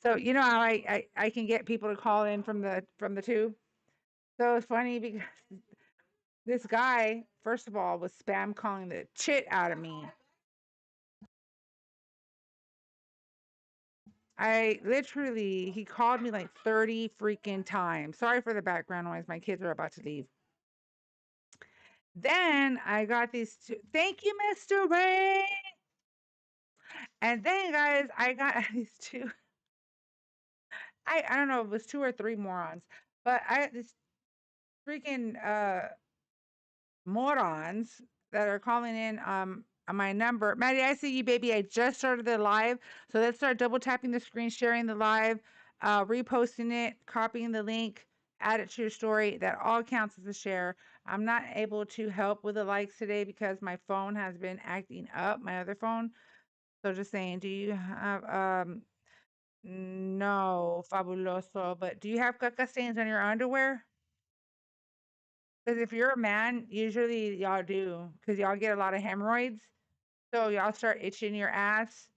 So you know how I can get people to call in from the tube. So it's funny because this guy, first of all, was spam calling the shit out of me. I literally, he called me like 30 freaking times. Sorry for the background noise. My kids are about to leave. Then I got these two. Thank you, Mr. Ray. And then, guys, I got these two. I don't know if it was two or three morons, but I had this freaking morons that are calling in on my number. Maddie, I see you, baby. I just started the live. So let's start double tapping the screen, sharing the live, reposting it, copying the link, add it to your story. That all counts as a share. I'm not able to help with the likes today because my phone has been acting up, my other phone. So just saying, do you have no, fabuloso, but do you have caca stains on your underwear? Because if you're a man, usually y'all do, because y'all get a lot of hemorrhoids. So y'all start itching your ass.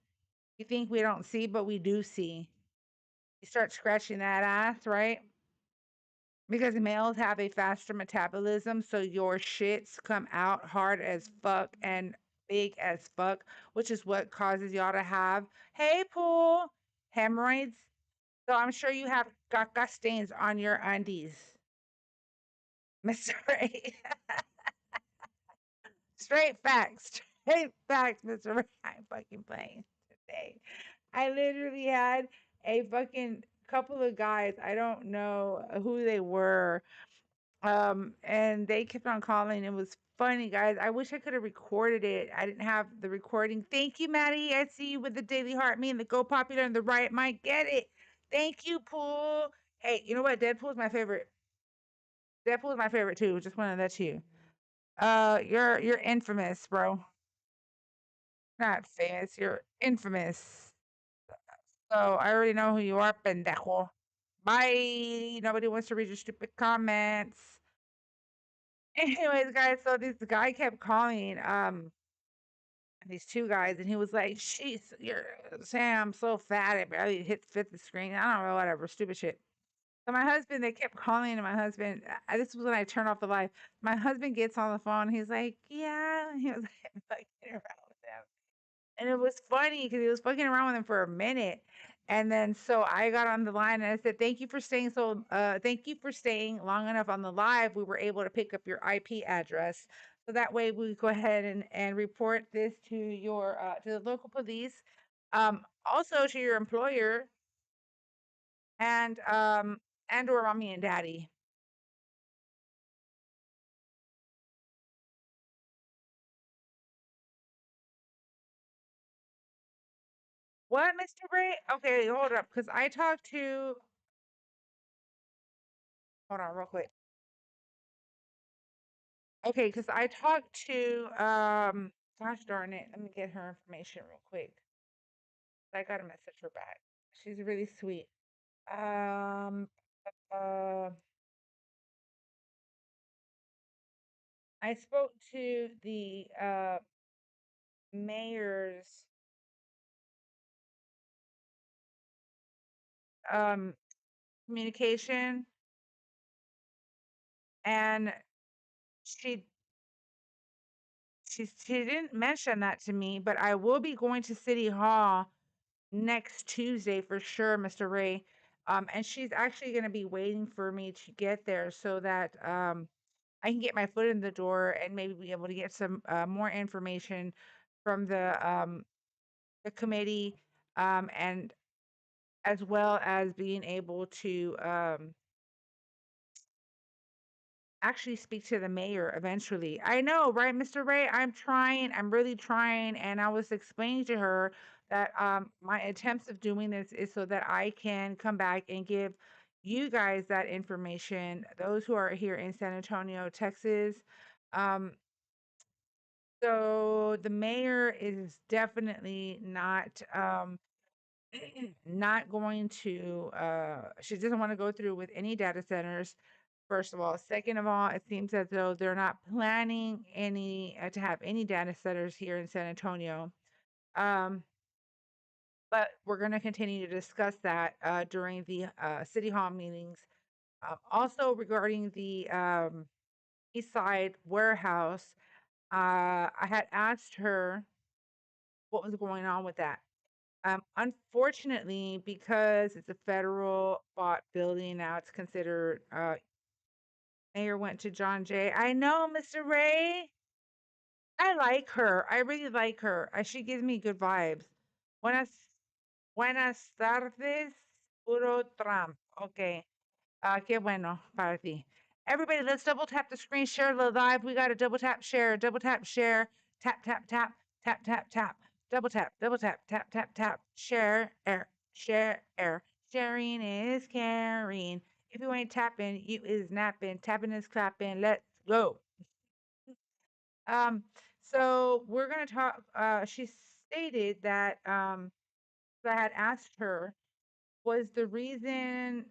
You think we don't see, but we do see. You start scratching that ass, right? Because males have a faster metabolism, so your shits come out hard as fuck and big as fuck, which is what causes y'all to have, hey, Pool, hemorrhoids. So I'm sure you have caca stains on your undies, Mr. Ray. Straight facts. Straight facts, Mr. Ray. I'm fucking playing today. I literally had a fucking couple of guys. I don't know who they were. And they kept on calling. It was funny, guys. I wish I could have recorded it. I didn't have the recording. Thank you, Maddie. I see you with the Daily Heart, me and the Go Popular and the Riot Might get it. Thank you, Pool. Hey, you know what? Deadpool's my favorite. Deadpool's my favorite too. Just wanted to let you. You're infamous, bro. Not famous. You're infamous. So I already know who you are, pendejo. Bye. Nobody wants to read your stupid comments. Anyways, guys, so this guy kept calling these two guys, and he was like, "She's you're Sam, so fat it barely fit the screen." I don't know, whatever, stupid shit. So my husband, they kept calling, and my husband, this was when I turned off the live. My husband gets on the phone. He's like, "Yeah," he was like fucking around with them. And it was funny because he was fucking around with him for a minute. And then so I got on the line and I said, "Thank you for staying thank you for staying long enough on the live. We were able to pick up your IP address. So that way we go ahead and report this to your to the local police, also to your employer and or mommy and daddy." What, Mr. Bray? Okay, hold up, because I talked to hold on real quick. Okay, because I talked to gosh darn it, let me get her information real quick. I got a message her back. She's really sweet. Um uh I spoke to the mayor's um communication, and she she didn't mention that to me, but I will be going to City Hall next Tuesday for sure, Mr. Ray. And she's actually going to be waiting for me to get there so that I can get my foot in the door and maybe be able to get some more information from the committee, and as well as being able to actually speak to the mayor eventually. I know, right, Mr. Ray? I'm trying. I'm really trying. And I was explaining to her that my attempts of doing this is so that I can come back and give you guys that information, those who are here in San Antonio, Texas. Um, so the mayor is definitely not not going to she doesn't want to go through with any data centers. First of all, second of all, it seems as though they're not planning any to have any data centers here in San Antonio. Um, but we're going to continue to discuss that during the city hall meetings. Also, regarding the East Side warehouse, I had asked her what was going on with that. Unfortunately, because it's a federal bought building now, it's considered. Mayor went to John Jay. I know, Mr. Ray. I like her. I really like her. She gives me good vibes. Buenas, buenas tardes, puro Trump. Okay. Qué bueno para ti. Everybody, let's double tap the screen, share the live. We got to double tap, share, tap, tap, tap, tap, tap, tap, double tap, tap, tap, tap, share, air, share, air. Sharing is caring. If you ain't tapping, you is napping. Tapping is clapping. Let's go. Um, so we're gonna talk. She stated that I had asked her was the reason,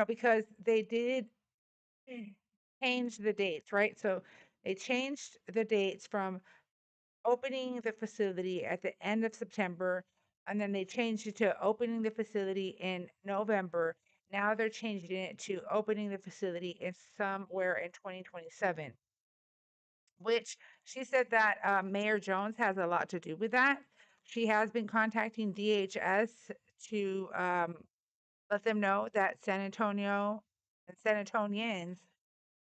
because they did change the dates, right? So they changed the dates from opening the facility at the end of September, and then they changed it to opening the facility in November. Now they're changing it to opening the facility in somewhere in 2027, which she said that Mayor Jones has a lot to do with that. She has been contacting DHS to let them know that San Antonio and San Antonians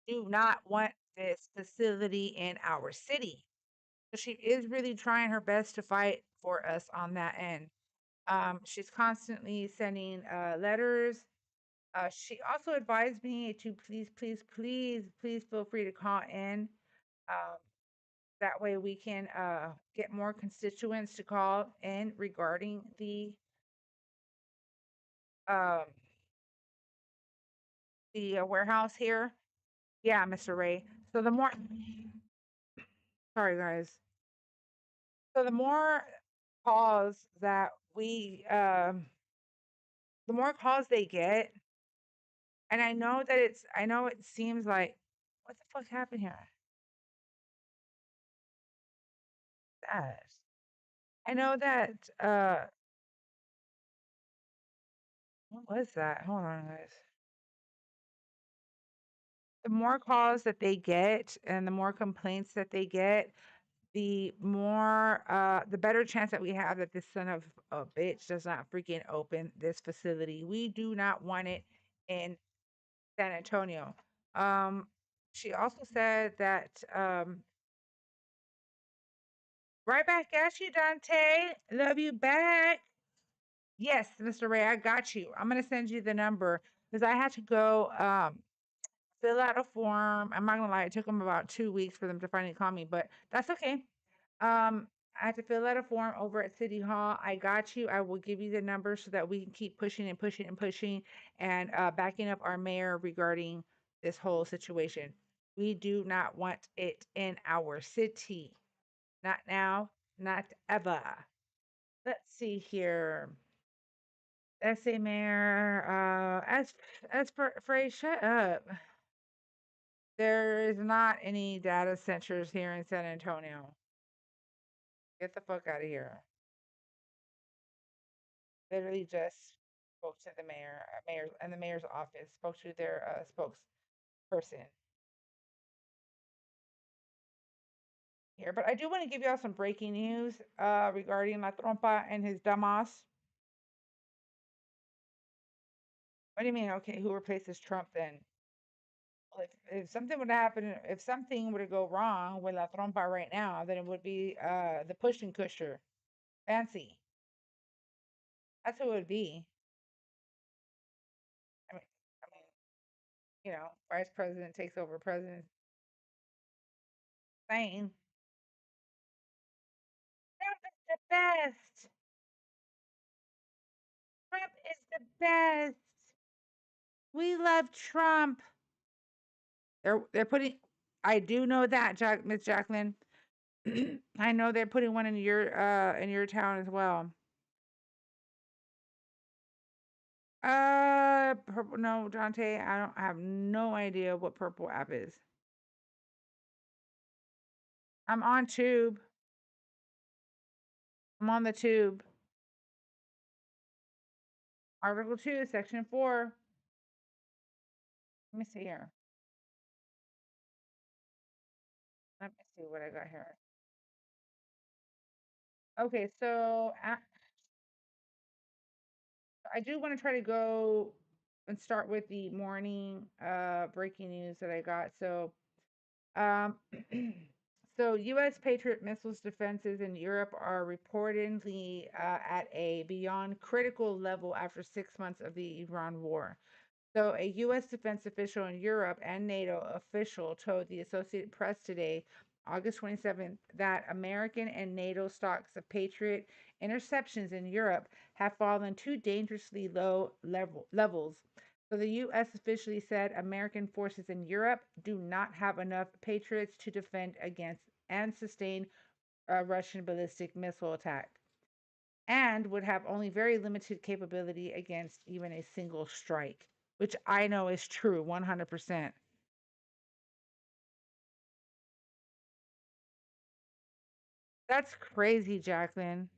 do not want this facility in our city. So she is really trying her best to fight for us on that end. She's constantly sending letters. She also advised me to please, please, please, please feel free to call in. Um, that way we can get more constituents to call in regarding um, the warehouse here. Yeah, Mr. Ray. So the more, sorry guys. So the more calls that the more calls they get, and I know it seems like, what the fuck happened here? That. I know that, what was that? Hold on, guys. The more calls that they get and the more complaints that they get, the better chance that we have that this son of a bitch does not freaking open this facility. We do not want it in San Antonio. Um, she also said that, right back at you, Dante. Love you back. Yes, Mr. Ray, I got you. I'm gonna send you the number because I had to go fill out a form. I'm not gonna lie, it took them about 2 weeks for them to finally call me, but that's okay. I had to fill out a form over at City Hall. I got you. I will give you the number so that we can keep pushing and pushing and pushing and backing up our mayor regarding this whole situation. We do not want it in our city. Not now, not ever. Let's see here. SA Mayor, as for Frey, shut up. There is not any data centers here in San Antonio. Get the fuck out of here. Literally just spoke to the mayor's and the mayor's office, spoke to their spokesperson here. But I do want to give y'all some breaking news regarding La Trompa and his damas. What do you mean? Okay, who replaces Trump then? Well, if something would happen, if something were to go wrong with La Trompa right now, then it would be the pushing cusher. Fancy. That's who it would be. I mean, vice president takes over president. Saying Trump is the best. Trump is the best. We love Trump. They're putting. I do know that, Miss Jacqueline. I know they're putting one in your town as well. Purple. No, Dante. I don't have no idea what purple app is. I'm on Tube. I'm on the tube. Article 2, Section 4. Let me see here. Let me see what I got here. Okay, so I do want to try to go and start with the morning breaking news that I got. So, um, so U.S. Patriot missiles defenses in Europe are reportedly at a beyond critical level after 6 months of the Iran war. So, a U.S. defense official in Europe and NATO official told the Associated Press today, August 27th, that American and NATO stocks of Patriot interceptions in Europe have fallen to dangerously low levels. So, the U.S. officially said American forces in Europe do not have enough Patriots to defend against and sustain a Russian ballistic missile attack, and would have only very limited capability against even a single strike, which I know is true 100%. That's crazy, Jacqueline.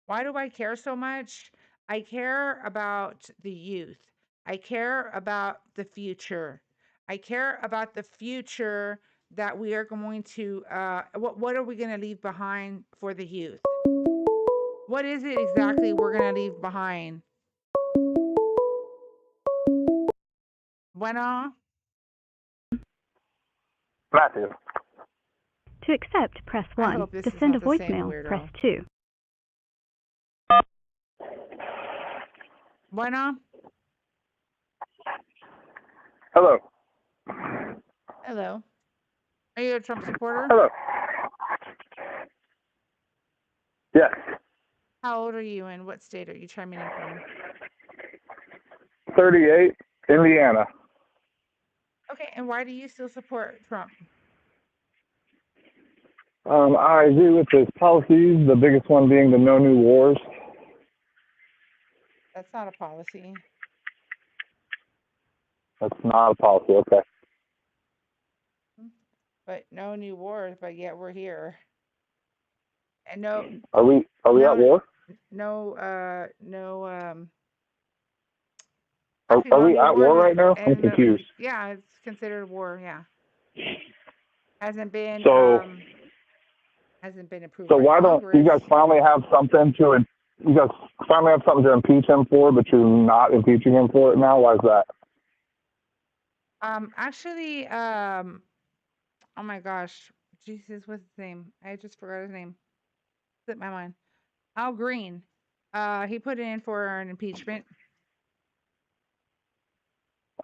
Why do I care so much? I care about the youth. I care about the future. I care about the future that we are going to, what are we going to leave behind for the youth? What is it exactly we're going to leave behind? Bueno? Matthew. To accept, press I 1. hope this To is send not a the same voicemail, press weirdo. 2. Bueno? Hello. Hello. Are you a Trump supporter? Hello. Yes. How old are you and what state are you chiming in from? 38, Indiana. Okay, and why do you still support Trump? I agree with his policies, the biggest one being the no new wars. That's not a policy. That's not a policy, okay. But no new wars, but yet we're here. And no, Are we no, at war? no, Are actually no we new at war wars right now? in I'm the Middle confused. East. Yeah, it's considered a war. Yeah, hasn't been So approved so by why don't you Congress. guys finally have something to impeach him for, but you're not impeaching him for it now? Why is that? Actually, oh my gosh, Jesus, what's his name? I just forgot his name. Slipped my mind. Al Green. He put in for an impeachment.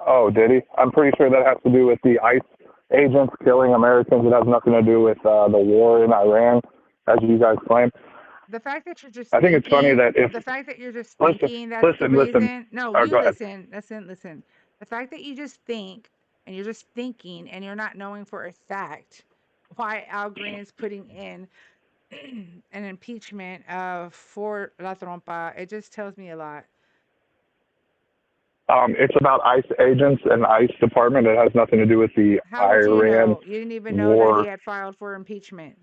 Oh, did he? I'm pretty sure that has to do with the ICE agents killing Americans. It has nothing to do with the war in Iran, as you guys claim. The fact that you're just I think it's funny that if the fact that you're just listen, thinking that's the listen. reason. No, Oh, you go ahead. listen. The fact that you just think and you're just thinking and you're not knowing for a fact why Al Green is putting in an impeachment for La Trompa, it just tells me a lot. It's about ICE agents and ICE department. It has nothing to do with the How would you Iran know? You didn't even know that he war. had filed for impeachment.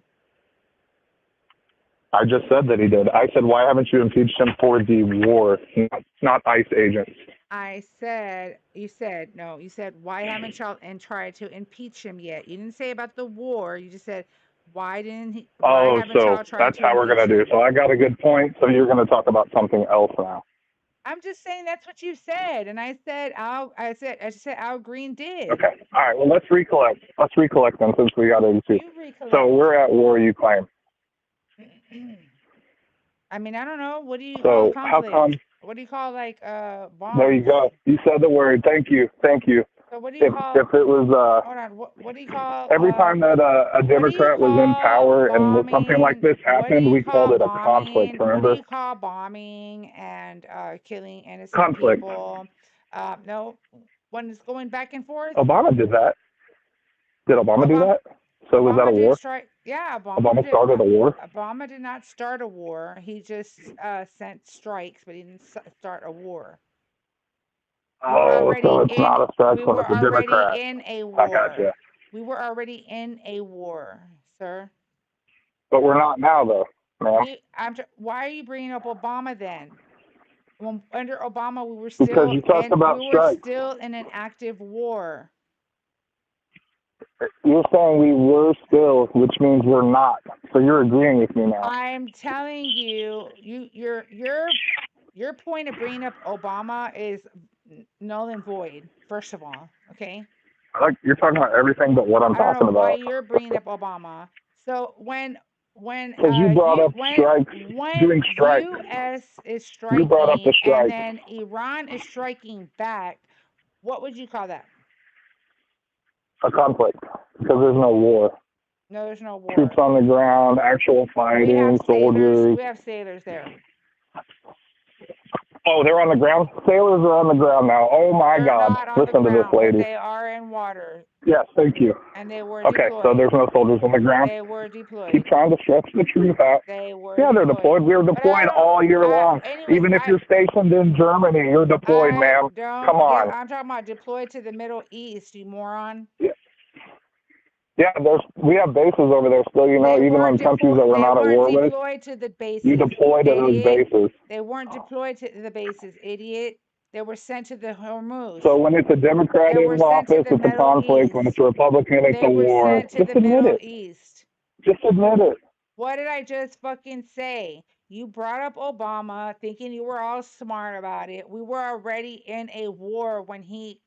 I just said that he did. I said, why haven't you impeached him for the war, not ICE agents? You said, why haven't y'all tried to impeach him yet? You didn't say about the war. You just said, why haven't So y'all tried that's to how we're going to impeach do. him? So I got a good point. So you're going to talk about something else now. I'm just saying that's what you said. And I said, I just said Al Green did. Okay. All right. Well, let's recollect. Let's recollect then, since we got into. You recollect. So we're at war, you claim. I mean, I don't know. What do you So call how conflict? come? What do you call bombs? There you go. You said the word. Thank you. So what do you call? If it was Hold on. What do you call? every time that a Democrat was in power and something like this happened, we called it a conflict. Remember? What do you call bombing and killing innocent Conflict. people? No, when it's going back and forth. Obama did that. Did Obama do that? So was that a war? Yeah, Obama started a war? Obama did not start a war. He just sent strikes, but he didn't start a war. Oh, so it's not a strike when it's a Democrat. We were already in a war. I gotcha. We were already in a war, sir. But we're not now, though. ma'am. Why are you bringing up Obama then? When under Obama we were Because still you talked about strikes. in an active war. You're saying we were still, which means we're not. So you're agreeing with me now. I'm telling you, your point of bringing up Obama is null and void. First of all, okay. Like you're talking about everything but what I'm I don't talking know why about. you're bringing up Obama. So Because you brought up strikes, doing strikes. U.S. is You brought up the striking and strikes. then Iran is striking back, what would you call that? A conflict. Because there's no war. No, there's no war. Troops on the ground, actual fighting, soldiers. We have sailors there. Oh, they're on the ground? Sailors are on the ground now. Oh, my God. Listen to this lady. They are in water. Yes, thank you. And they were okay, deployed. So there's no soldiers on the ground? They were deployed. Keep trying to stretch the truth out. They were Yeah, they're deployed. We were deployed all year long. Anyways, even if you're stationed in Germany, you're deployed, ma'am. Come on. Yeah, I'm talking about deployed to the Middle East, you moron. Yeah, we have bases over there still, you know, even in countries that we're not at war with. They weren't deployed to the bases. You deployed to those bases. They weren't deployed to the bases, idiot. They were sent to the Hormuz. So when it's a Democrat in office, it's a conflict. When it's a Republican, it's a war. Just admit it. Just admit it. What did I just fucking say? You brought up Obama thinking you were all smart about it. We were already in a war when he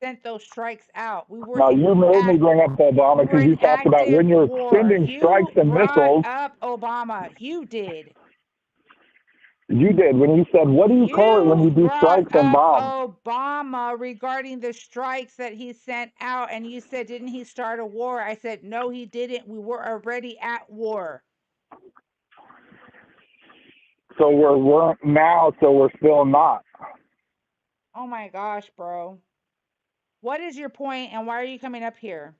sent those strikes out. Now you made me bring up Obama because you talked about when you're sending strikes and missiles. Up Obama. You did. You did when you said, "What do you call it when you do strikes and bombs?" Obama regarding the strikes that he sent out, and you said, "Didn't he start a war?" I said, "No, he didn't. We were already at war." So we're now, so we're still not. Oh my gosh, bro. What is your point, and why are you coming up here?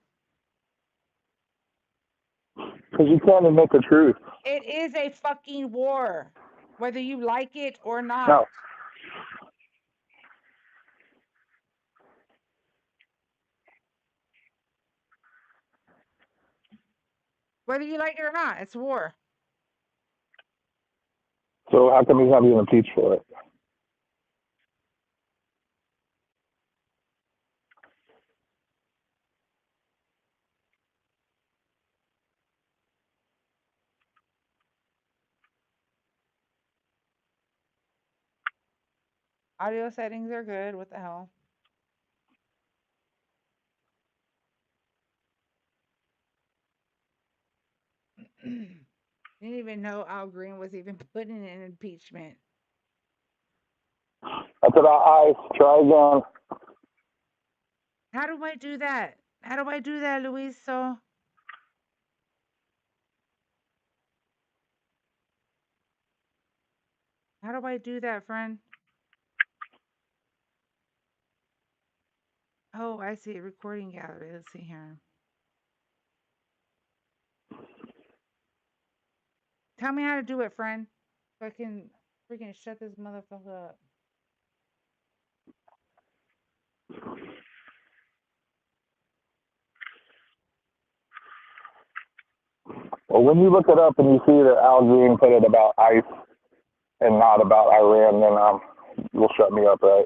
Because you can't admit the truth. It is a fucking war, whether you like it or not. No. Whether you like it or not, it's war. So how come he's not being impeached for it? Audio settings are good. What the hell? Didn't even know Al Green was even putting in impeachment. That's about ice. Try again. How do I do that? How do I do that, Luis? So how do I do that, friend? Oh, I see. Recording gallery. Let's see here. Tell me how to do it, friend. So I can freaking shut this motherfucker up. Well, when you look it up and you see that Al Green put it about ICE and not about Iran, then you'll shut me up, right?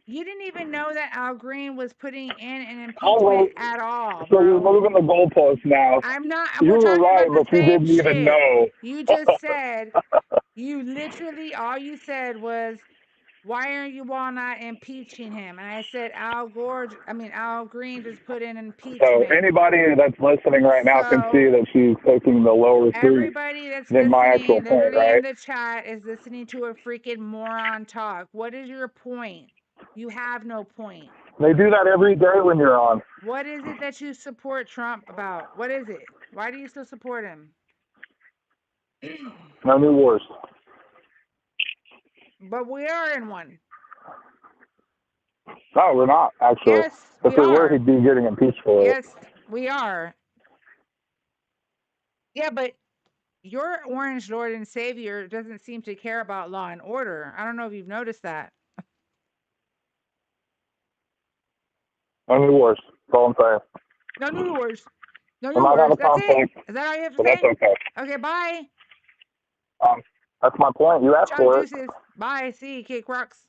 You didn't even know that Al Green was putting in an impeachment at all. So you're moving the goalposts now. I'm not. You were right, but you didn't even know. You just said, you literally, all you said was, why are you all not impeaching him? And I said, Al Green just put in impeachment. So anybody that's listening right now can see that she's taking the lower fruit. Everybody that's listening, my actual point, right? in the chat is listening to a freaking moron talk. What is your point? You have no point. They do that every day when you're on. What is it that you support Trump about? What is it? Why do you still support him? No new wars. But we are in one. No, we're not, actually. Yes, if we were, he'd be getting impeached for it. Yes, we are. Yeah, but your orange Lord and Savior doesn't seem to care about law and order. I don't know if you've noticed that. No new wars. That's all I'm saying. No new wars. No, We your might have words. a That's it. conflict, Is that all you have to but that's say? okay. Okay, bye. Um, that's my point. You asked Ciao, for it. deuces. Bye. See you, Kick Rocks.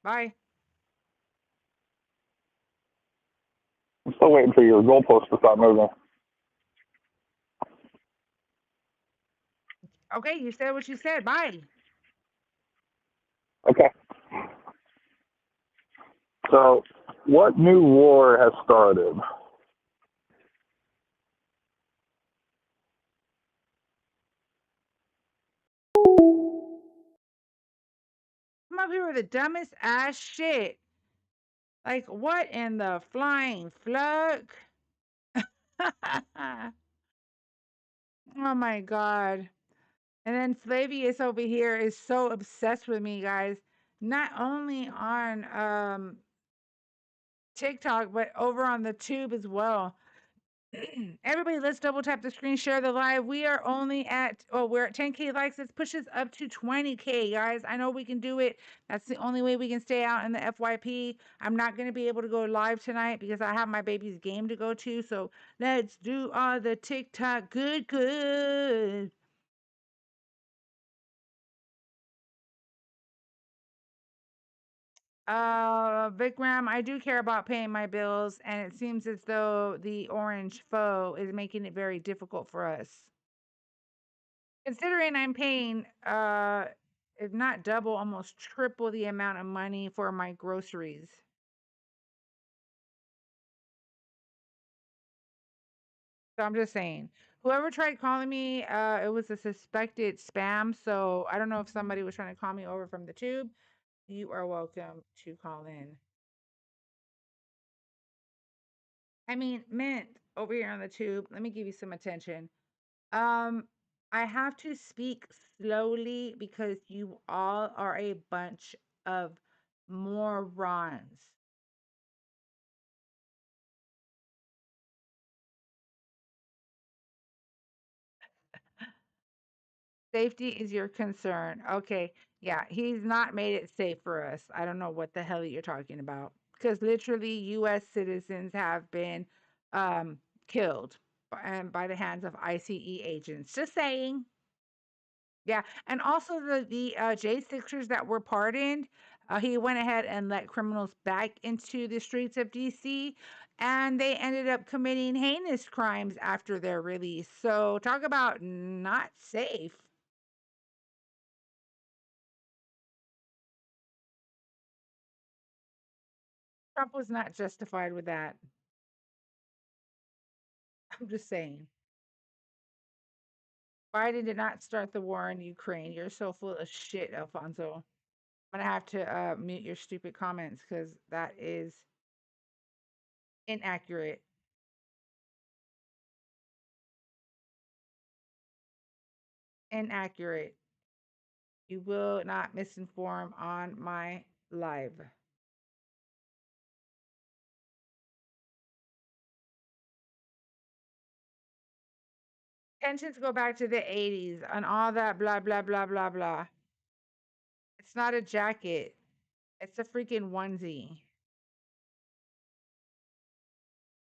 Bye. I'm still waiting for your goalpost to stop moving. Okay, you said what you said. Bye. Okay. So, what new war has started? Come up here with the dumbest ass shit. Like, what in the flying fluck? Oh my God. And then Flavius over here is so obsessed with me, guys. Not only on TikTok, but over on the tube as well. Everybody, let's double tap the screen, share the live. We are only at, oh, we're at 10K likes. Let's push us up to 20K, guys. I know we can do it. That's the only way we can stay out in the FYP. I'm not going to be able to go live tonight because I have my baby's game to go to. So let's do all the TikTok good. Vikram, I do care about paying my bills, and it seems as though the orange foe is making it very difficult for us. Considering I'm paying, if not double, almost triple the amount of money for my groceries. So I'm just saying, whoever tried calling me, it was a suspected spam. So I don't know if somebody was trying to call me over from the tube. You are welcome to call in. I mean, Mint over here on the tube. Let me give you some attention. Um, I have to speak slowly because you all are a bunch of morons. Safety is your concern. Okay. Yeah, he's not made it safe for us. I don't know what the hell you're talking about. Because literally, US citizens have been um, killed by the hands of ICE agents. Just saying. Yeah, and also the J6ers that were pardoned, he went ahead and let criminals back into the streets of DC, and they ended up committing heinous crimes after their release. So talk about not safe. Trump was not justified with that. I'm just saying. Biden did not start the war in Ukraine. You're so full of shit, Alfonso. I'm gonna have to mute your stupid comments because that is inaccurate. Inaccurate. You will not misinform on my live. Tensions go back to the 80s and all that blah, blah, blah, blah, blah. It's not a jacket, it's a freaking onesie.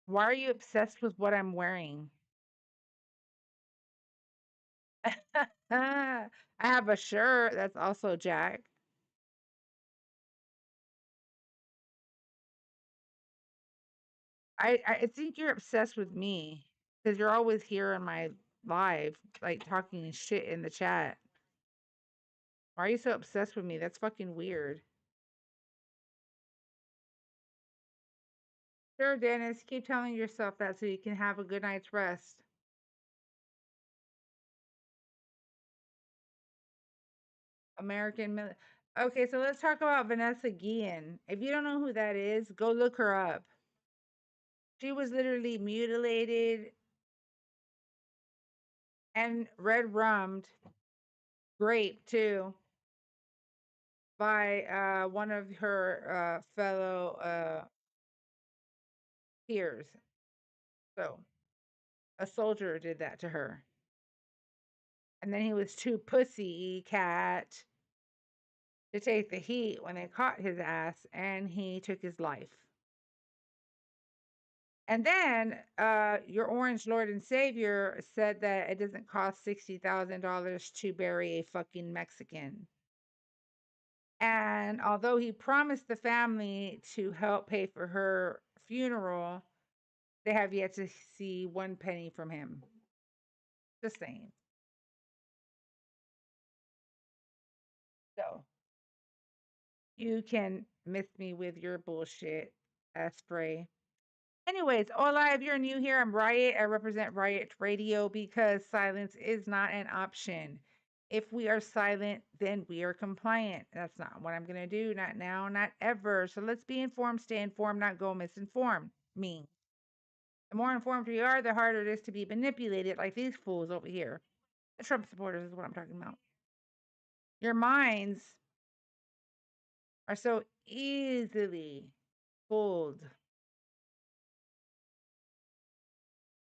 Why are you obsessed with what I'm wearing? I have a shirt that's also Jack. I think you're obsessed with me because you're always here in my live, like talking shit in the chat. Why are you so obsessed with me? That's fucking weird. Sure, Dennis, keep telling yourself that so you can have a good night's rest. Okay, so let's talk about Vanessa Guillen. If you don't know who that is, go look her up. She was literally mutilated and red rummed, grape too, by one of her fellow peers. So a soldier did that to her. And then he was too pussy cat to take the heat when they caught his ass and he took his life. And then your Orange Lord and Savior said that it doesn't cost $60,000 to bury a fucking Mexican. And although he promised the family to help pay for her funeral, they have yet to see one penny from him. Just saying. So you can miss me with your bullshit, spray. Anyways, hola, if you're new here, I'm Riot. I represent Riot Radio because silence is not an option. If we are silent, then we are compliant. That's not what I'm going to do. Not now, not ever. So let's be informed, stay informed, not go misinformed. Me. The more informed we are, the harder it is to be manipulated like these fools over here. The Trump supporters is what I'm talking about. Your minds are so easily fooled.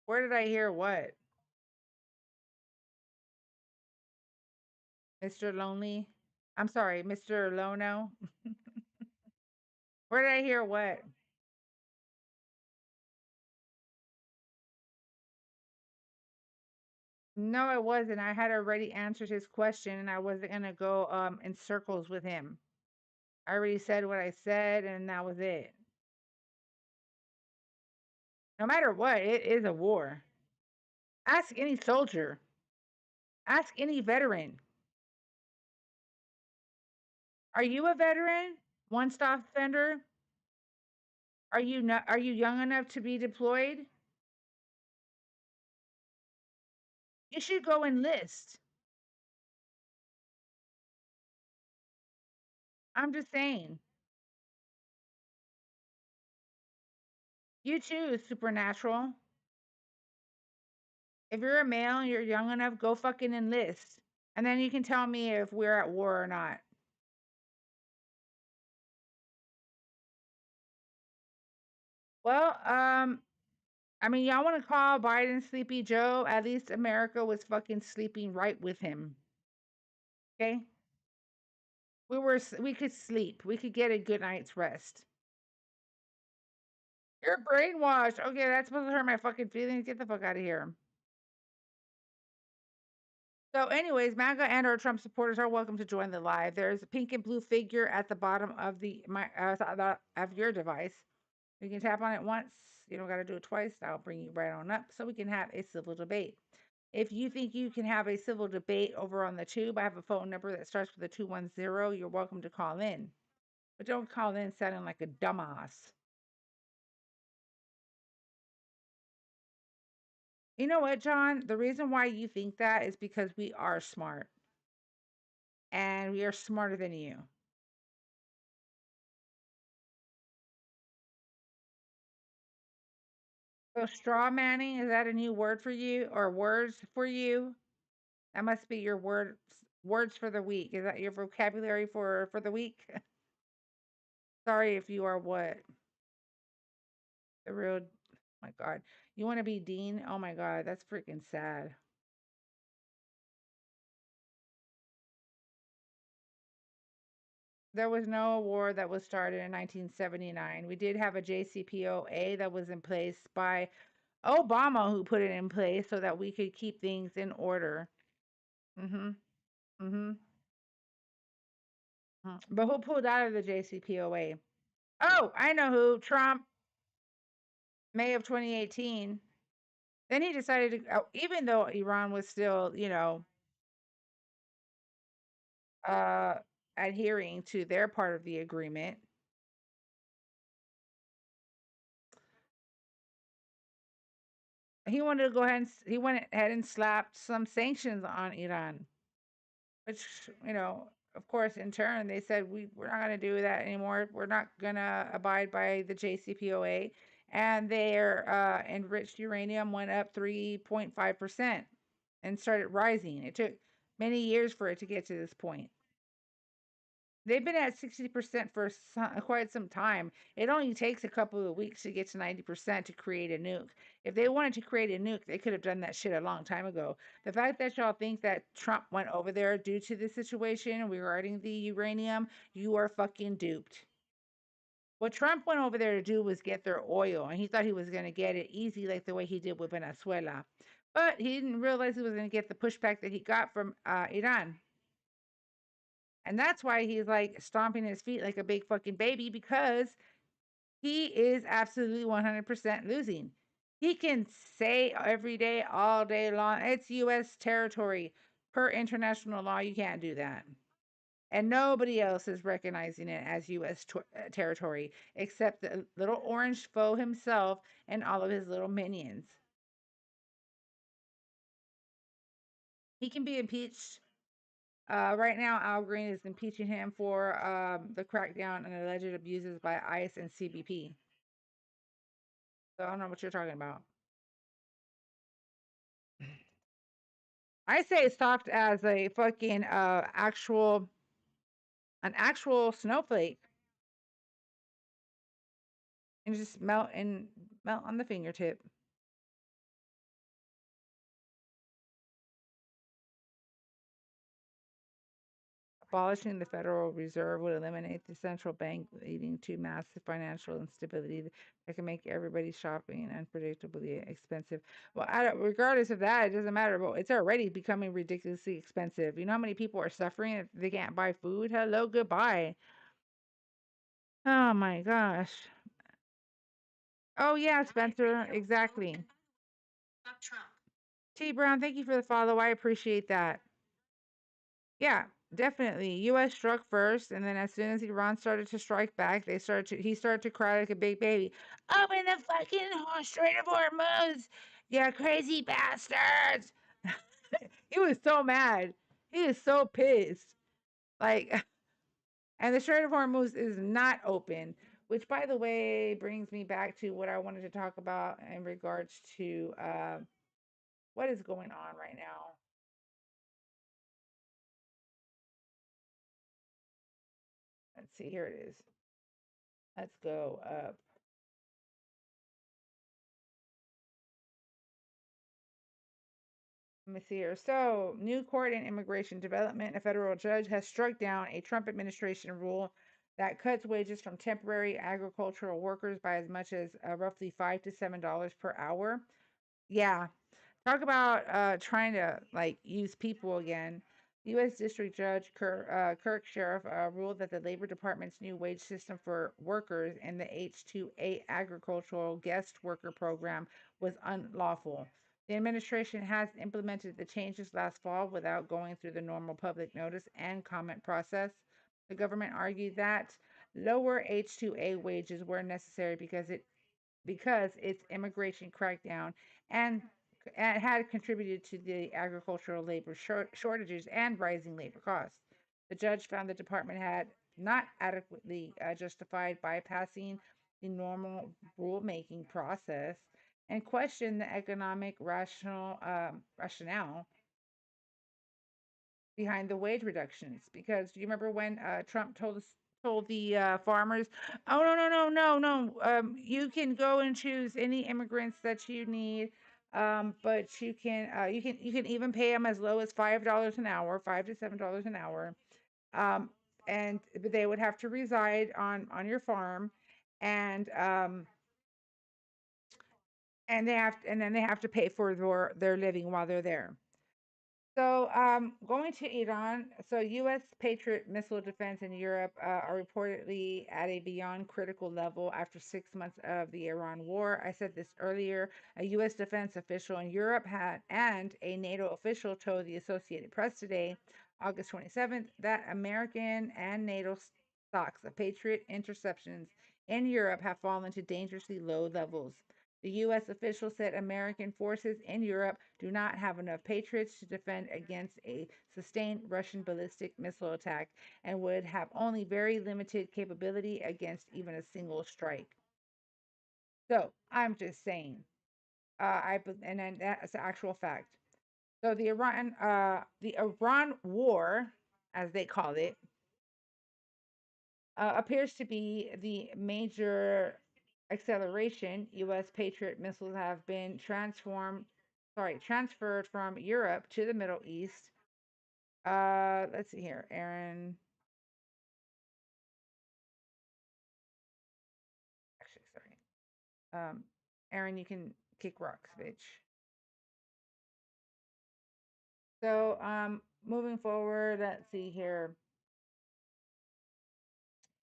Where did I hear what? Mr. Lonely? I'm sorry, Mr. Lono? Where did I hear what? No, it wasn't. I had already answered his question and I wasn't gonna go in circles with him. I already said what I said and that was it. No matter what, it is a war. Ask any soldier. Ask any veteran. Are you a veteran? One stop offender? Are you young enough to be deployed? You should go enlist. I'm just saying. You too, supernatural. If you're a male and you're young enough, go fucking enlist. And then you can tell me if we're at war or not. Well, I mean, y'all want to call Biden Sleepy Joe? At least America was fucking sleeping right with him. Okay? We could sleep. We could get a good night's rest. You're brainwashed. Okay, that's supposed to hurt my fucking feelings. Get the fuck out of here. So, anyways, MAGA and our Trump supporters are welcome to join the live. There's a pink and blue figure at the bottom of of your device. You can tap on it once. You don't got to do it twice. I'll bring you right on up so we can have a civil debate. If you think you can have a civil debate over on the tube, I have a phone number that starts with a 210. You're welcome to call in. But don't call in sounding like a dumbass. You know what, John? The reason why you think that is because we are smart. And we are smarter than you. So straw manning, is that a new word for you or words for you? That must be your words for the week. Is that your vocabulary for the week? Sorry if you are what? The real, my God. You want to be Dean? Oh my God, that's freaking sad. There was no war that was started in 1979. We did have a JCPOA that was in place by Obama, who put it in place so that we could keep things in order. Mm-hmm. Mm-hmm. But who pulled out of the JCPOA? Oh, I know who. Trump, May of 2018. Then he decided to, even though Iran was still, uh, adhering to their part of the agreement, he wanted to go ahead and he went ahead and slapped some sanctions on Iran, which, of course, in turn, they said, we're not going to do that anymore. We're not going to abide by the JCPOA. And their enriched uranium went up 3.5% and started rising. It took many years for it to get to this point. They've been at 60% for quite some time. It only takes a couple of weeks to get to 90% to create a nuke. If they wanted to create a nuke, they could have done that shit a long time ago. The fact that y'all think that Trump went over there due to the situation regarding the uranium, you are fucking duped. What Trump went over there to do was get their oil, and he thought he was going to get it easy, like the way he did with Venezuela. But he didn't realize he was going to get the pushback that he got from Iran. And that's why he's like stomping his feet like a big fucking baby, because he is absolutely 100% losing. He can say every day, all day long, it's U.S. territory. Per international law, you can't do that. And nobody else is recognizing it as U.S. territory except the little orange foe himself and all of his little minions. He can be impeached. Right now, Al Green is impeaching him for the crackdown and alleged abuses by ICE and CBP. So I don't know what you're talking about. I say soft as a fucking an actual snowflake, and just melt on the fingertip. Abolishing the Federal Reserve would eliminate the central bank, leading to massive financial instability that can make everybody's shopping unpredictably expensive. Well, regardless of that, it doesn't matter. But it's already becoming ridiculously expensive. You know how many people are suffering if they can't buy food? Hello, goodbye. Oh my gosh. Oh yeah, Spencer, exactly. T Brown, thank you for the follow. I appreciate that. Yeah, definitely. US struck first, and then as soon as Iran started to strike back, he started to cry like a big baby. Open the fucking Strait of Hormuz, you crazy bastards. He was so mad. He is so pissed. Like, and the Strait of Hormuz is not open, which by the way brings me back to what I wanted to talk about in regards to what is going on right now. Let's see, here it is. Let's go up. Let me see here. So, new court and immigration development. A federal judge has struck down a Trump administration rule that cuts wages from temporary agricultural workers by as much as roughly $5 to $7 per hour. Yeah, talk about trying to like use people again. U.S. District Judge Kirk Sheriff ruled that the Labor Department's new wage system for workers in the H-2A agricultural guest worker program was unlawful. The administration has implemented the changes last fall without going through the normal public notice and comment process. The government argued that lower H-2A wages were necessary because its immigration crackdown and had contributed to the agricultural labor shortages and rising labor costs. The judge found the department had not adequately justified bypassing the normal rulemaking process and questioned the economic rationale behind the wage reductions. Because do you remember when Trump told the farmers, "Oh no! You can go and choose any immigrants that you need, but you can even pay them as low as $5 an hour, $5 to $7 an hour, um, and but they would have to reside on your farm, and and then they have to pay for their living while they're there." So, going to Iran, so U.S. Patriot missile defense in Europe are reportedly at a beyond critical level after 6 months of the Iran war. I said this earlier. A U.S. defense official in Europe and a NATO official told the Associated Press today, August 27th, that American and NATO stocks of Patriot interceptions in Europe have fallen to dangerously low levels. The U.S. official said American forces in Europe do not have enough Patriots to defend against a sustained Russian ballistic missile attack and would have only very limited capability against even a single strike. So I'm just saying, and then that's an actual fact. So the Iran war, as they call it, appears to be the major acceleration. U.S. Patriot missiles have been transferred from Europe to the Middle East. Let's see here, Aaron. Aaron, you can kick rocks, bitch. So, moving forward, let's see here.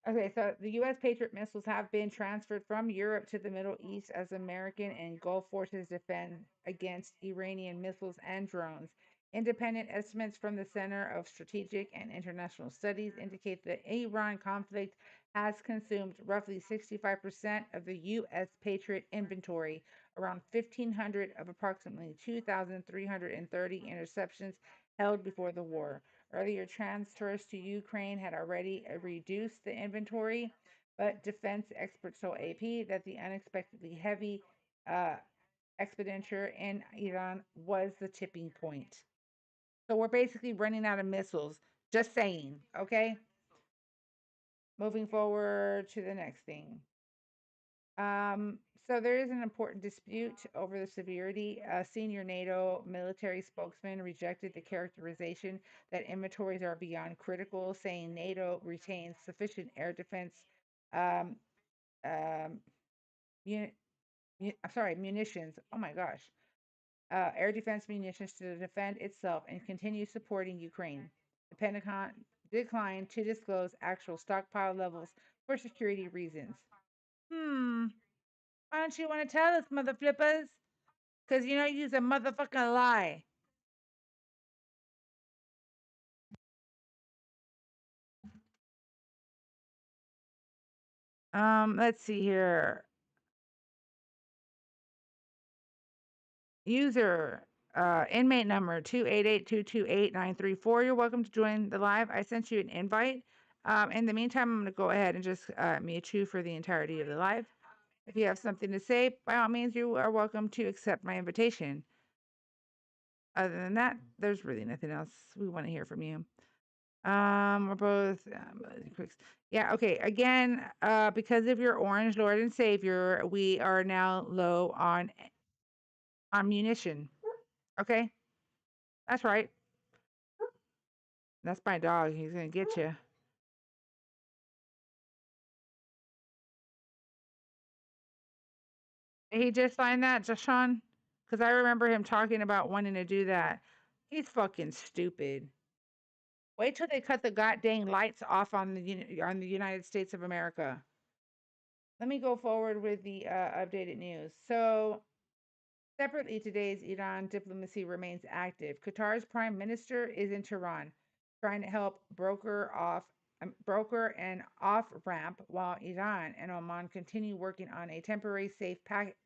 Okay, so the U.S. Patriot missiles have been transferred from Europe to the Middle East as American and Gulf forces defend against Iranian missiles and drones. Independent estimates from the Center of Strategic and International Studies indicate the Iran conflict has consumed roughly 65% of the U.S. Patriot inventory, around 1,500 of approximately 2,330 interceptions held before the war. Earlier transfers to Ukraine had already reduced the inventory, but defense experts told AP that the unexpectedly heavy uh, expenditure in Iran was the tipping point. So we're basically running out of missiles. Just saying, okay? Moving forward to the next thing. So there is an important dispute over the severity. A senior NATO military spokesman rejected the characterization that inventories are beyond critical, saying NATO retains sufficient air defense, um, um, munitions. Oh my gosh, air defense munitions to defend itself and continue supporting Ukraine. The Pentagon declined to disclose actual stockpile levels for security reasons. Hmm. Why don't you want to tell us, mother flippers? Because you know you's a motherfucking lie. Let's see here. User, inmate number 288228934. You're welcome to join the live. I sent you an invite. In the meantime, I'm going to go ahead and just mute you for the entirety of the live. If you have something to say, by all means, you are welcome to accept my invitation. Other than that, there's really nothing else we want to hear from you. We're both yeah, okay. Again, because of your orange Lord and Savior, we are now low on munition. Okay? That's right. That's my dog. He's gonna get you. Did he just sign that, Jashawn? Because I remember him talking about wanting to do that. He's fucking stupid. Wait till they cut the goddamn lights off on the United States of America. Let me go forward with the updated news. So, separately, today's Iran diplomacy remains active. Qatar's prime minister is in Tehran, trying to help broker an off ramp, while Iran and Oman continue working on a temporary safe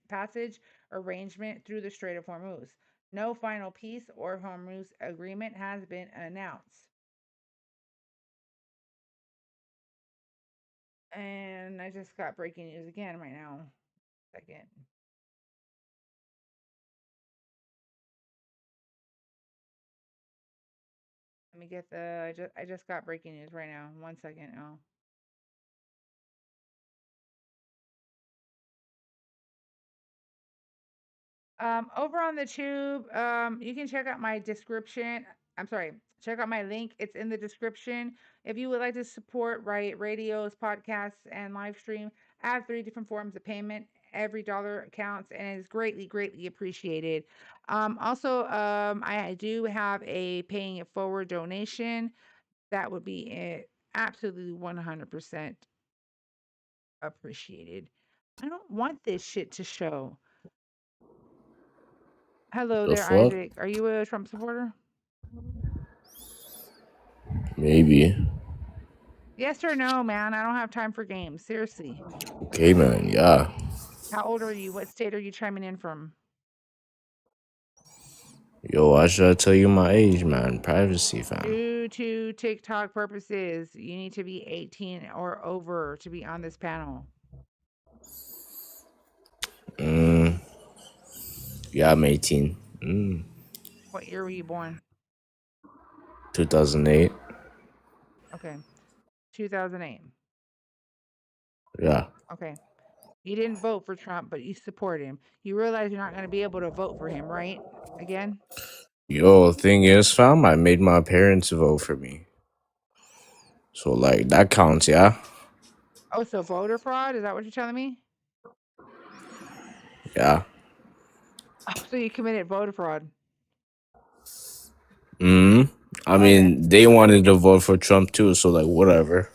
passage arrangement through the Strait of Hormuz. No final peace or Hormuz agreement has been announced. And I just got breaking news again right now. Second. Let me get the. I just got breaking news right now. 1 second. Oh. Over on the tube, you can check out my description. I'm sorry, check out my link. It's in the description. If you would like to support Riot Radio's podcasts and live stream, I have 3 different forms of payment. Every dollar counts and is greatly, greatly appreciated. Also, I do have a paying it forward donation. That would be absolutely 100% appreciated. I don't want this shit to show. Hello The there, fuck? Isaac. Are you a Trump supporter? Maybe. Yes or no, man? I don't have time for games. Seriously. Okay, man. Yeah. How old are you? What state are you chiming in from? Yo, why should I tell you my age, man? Privacy, fam. Due to TikTok purposes, you need to be 18 or over to be on this panel. Yeah, I'm 18. What year were you born? 2008. Okay. 2008. Yeah. Okay. You didn't vote for Trump, but you support him. You realize you're not going to be able to vote for him, right? Again? Yo, thing is, fam, I made my parents vote for me. So, like, that counts, yeah? Oh, so voter fraud? Is that what you're telling me? Yeah. So you committed voter fraud. I Okay. mean, they wanted to vote for Trump too, so like whatever.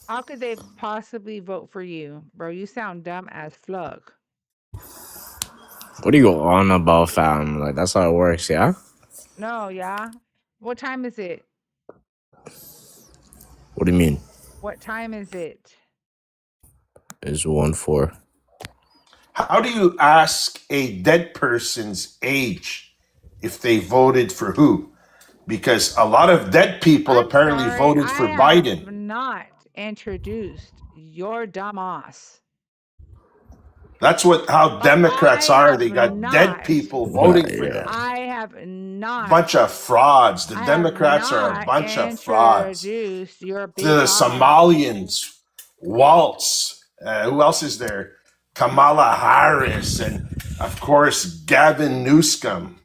How could they possibly vote for you, bro? You sound dumb as fuck. What are you on about, fam? Like that's how it works, yeah? No, yeah. What time is it? What do you mean? What time is it? It's 1-4. How do you ask a dead person's age if they voted for who? Because a lot of dead people I'm apparently sorry, voted I for have Biden. not introduced your dumb ass. That's how Democrats I are. have They got dead not. people Nah, voting for yeah. them. I have not. Bunch of frauds. The I have Democrats are a not bunch of frauds. introduced your To the bitch ass. Somalians, Waltz. Who else is there? Kamala Harris, and of course Gavin Newsom.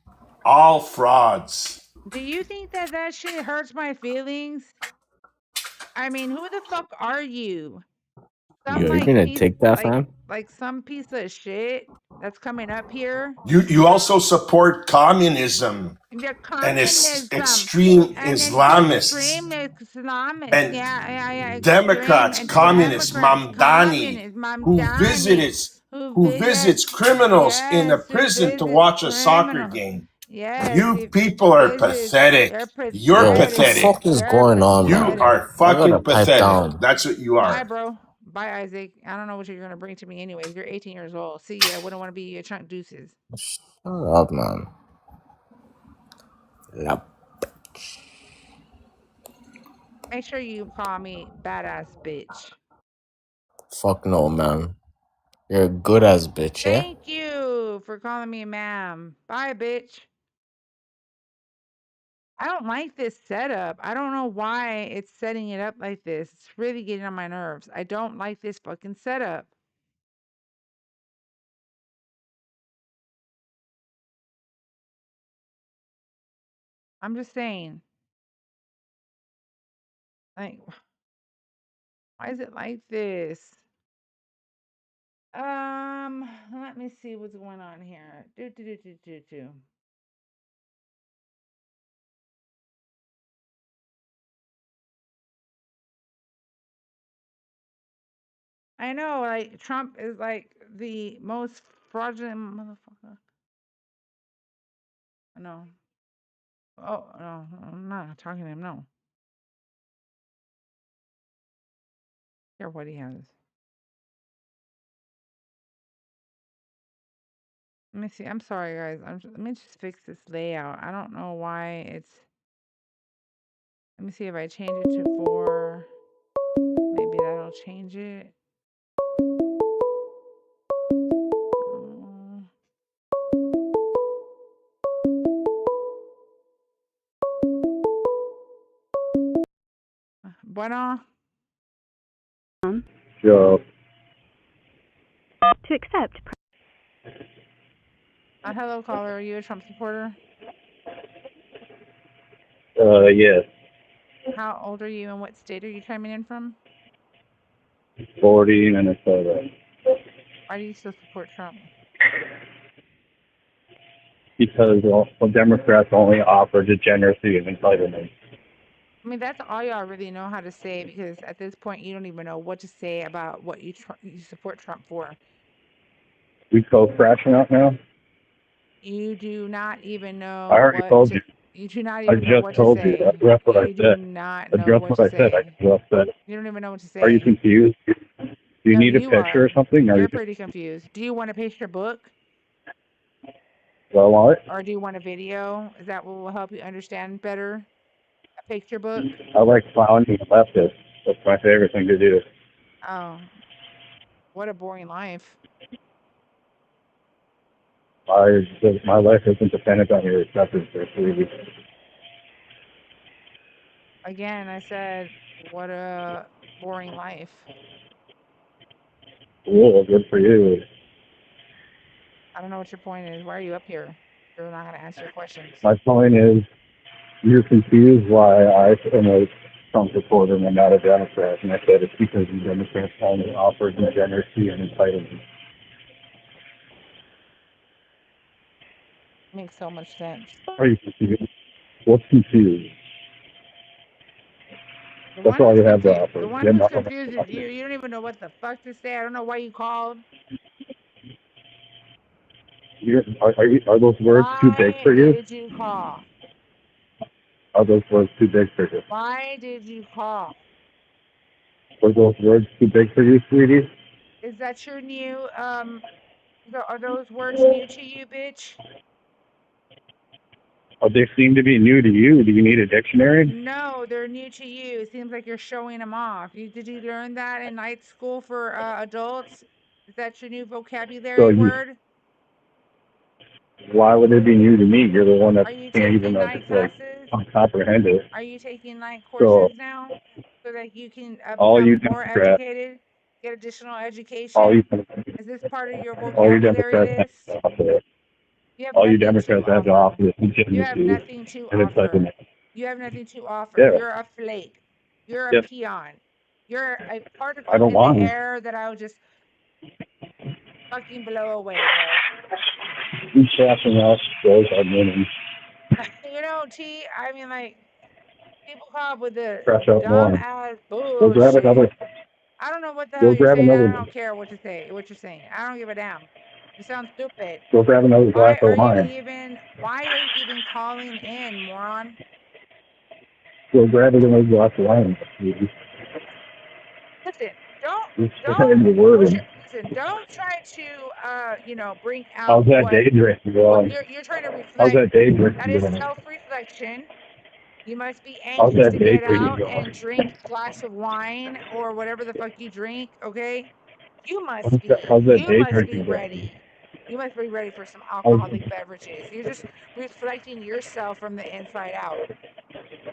All frauds. Do you think that that shit hurts my feelings? I mean, who the fuck are you? Some Yo, you like gonna piece, take that, fam? like some piece of shit that's coming up here. You also support communism The and communism extreme and Islamists extreme Islamists. and Yeah, Democrats, extreme communists, Democrats, Mamdani, communists, who visits criminals in a yes, who prison to visits watch a soccer criminals. game. Yes, You who people are visits. pathetic. You're You're Yo, what the pathetic. pathetic. fuck is You're going on, You man? pathetic. are I gotta fucking pipe pathetic. down. That's what you Bye, are. bro. Bye, Isaac. I don't know what you're gonna bring to me anyways. You're 18 years old. See ya. I wouldn't want to be your chunk deuces. Shut up, man. Yep. Make sure you call me badass bitch. Fuck no, man. You're a good ass bitch, yeah? Thank you for calling me ma'am. Bye, bitch. I don't like this setup. I don't know why it's setting it up like this. It's really getting on my nerves. I don't like this fucking setup. I'm just saying. Like, why is it like this? Let me see what's going on here. Do. I know, like Trump is like the most fraudulent motherfucker. No. Oh no, I'm not talking to him. No. Care what he has. Let me see. I'm sorry, guys. Let me just fix this layout. I don't know why it's. Let me see if I change it to 4. Maybe that'll change it. Oh. Bueno. Yo, To accept, Hello, caller. Are you a Trump supporter? yes, How old are you and what state are you chiming in from? 40 Minnesota. Why do you still support Trump? Because Democrats only offer degeneracy and entitlement. I mean, that's all y'all really know how to say because at this point, you don't even know what to say about what you support Trump for. We go crashing out now? You do not even know. I already told you. You do not I even know what just to told you. say. Address what I You do said. not know Address what what to I said. I say. just said. You don't even know what to say. Are you confused? Do you No, need a you picture are. or something? You're pretty confused. Do you want to paste your book Do I want it? or do you want a video? Is that what will help you understand better? A picture book? I like clowning leftists. That's my favorite thing to do. Oh, what a boring life. My life isn't dependent on your acceptance for 3 weeks. Again, I said, what a boring life. Cool, good for you. I don't know what your point is. Why are you up here? You're not going to answer your questions. My point is, you're confused why I am a Trump supporter and not a Democrat. And I said it's because the Democrats only offer degeneracy and entitlement. Makes so much sense. Are you confused? What's confused? The That's one all who's you have to confused, offer. the one Get who's nothing. confused is you. You don't even know what the fuck to say. I don't know why you called. Are those words too big Why for you? did you call? Are those words too big for you? Why did you call? Are those words too big for you, sweetie? Is that your new are those words new to you, bitch? Oh, they seem to be new to you. Do you need a dictionary? No, they're new to you. It seems like you're showing them off. Did you learn that in night school for adults? Is that your new So vocabulary you, word? why would it be new to me? You're the one that Are you can't even taking night like classes? comprehend it. Are you taking night So courses now so that you can all become you more Democrats, educated, get additional all you education? Is this part of your all you vocabulary Democrats have list? to offer, You have all you nothing to Democrats have to offer. offer is You have legitimacy, nothing to and it's like, offer. You have nothing to offer. yeah, You're a flake. You're a yes, peon. You're a I particle don't in the want air that I would just fucking blow away, bro. you trashing out those are women. You know, T, I mean, like, people come up with the Trash out dumb more. ass Go grab bullshit. another. I don't know what the hell Go you're grab saying. another I one. don't care what to say, what you're saying. I don't give a damn. You sound stupid. Go grab another glass of wine. Why are you even calling in, moron? Go grab another glass of wine. Listen, don't You're don't saying the put word. your listen, don't try to bring out How's that day drinking what going? you're trying to How's reflect. that day That drinking is going? self-reflection. You must be How's anxious that to day get drinking out going? and drink a glass of wine or whatever the fuck you drink, okay? You must be. How's that You day must be drinking going? ready. You must be ready for some How's, alcoholic beverages. You're just reflecting yourself from the inside out.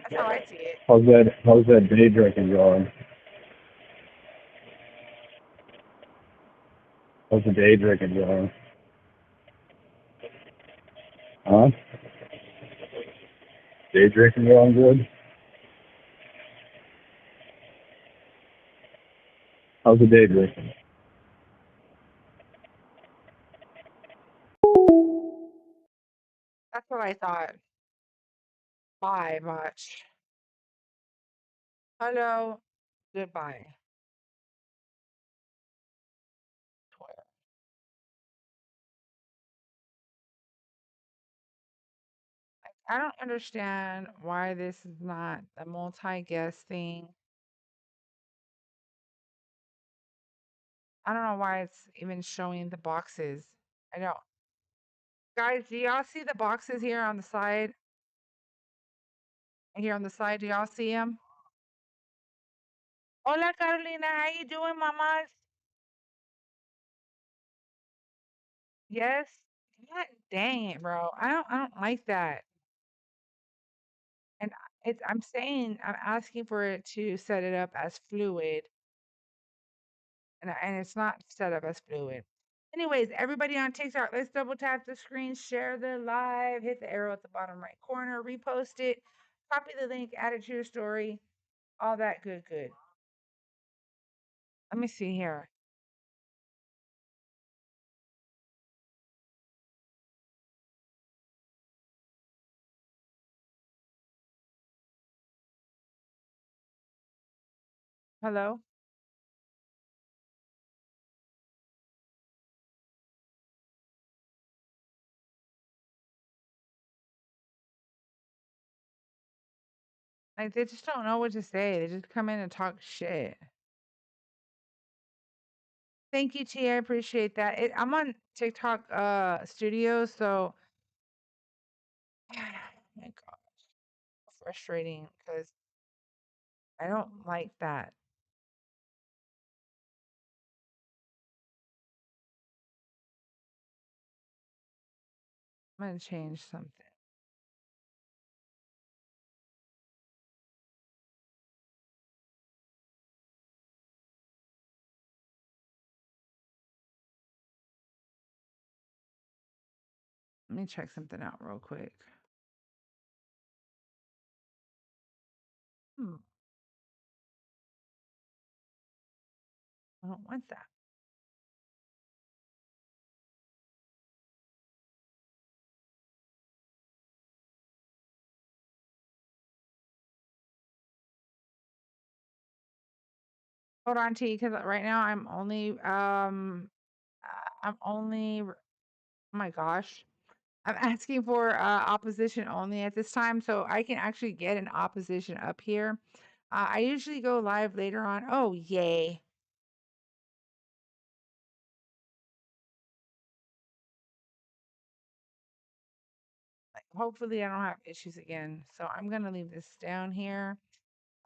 That's how I see it. how's that day drinking going? How's the day drinking going? Huh? Day drinking going good? How's the day drinking? That's what I thought. Bye much. Hello. Goodbye. I don't understand why this is not a multi-guest thing. I don't know why it's even showing the boxes. I don't. Guys, do y'all see the boxes here on the side? Here on the side, do y'all see them? Hola, Carolina. How you doing, mamas? Yes. God dang it, bro. I don't like that. And I'm asking for it to set it up as fluid, and it's not set up as fluid. Anyways, everybody on TikTok, let's double tap the screen, share the live, hit the arrow at the bottom right corner, repost it, copy the link, add it to your story, all that good. Let me see here. Hello? Like they just don't know what to say. They just come in and talk shit. Thank you, T. I appreciate that. I'm on TikTok studio, so my God, frustrating because I don't like that. I'm gonna change something. Let me check something out real quick. Hmm, I don't want that. Hold on, T, because right now I'm only oh my gosh. I'm asking for opposition only at this time, so I can actually get an opposition up here. I usually go live later on. Oh, yay. Hopefully, I don't have issues again. So I'm going to leave this down here.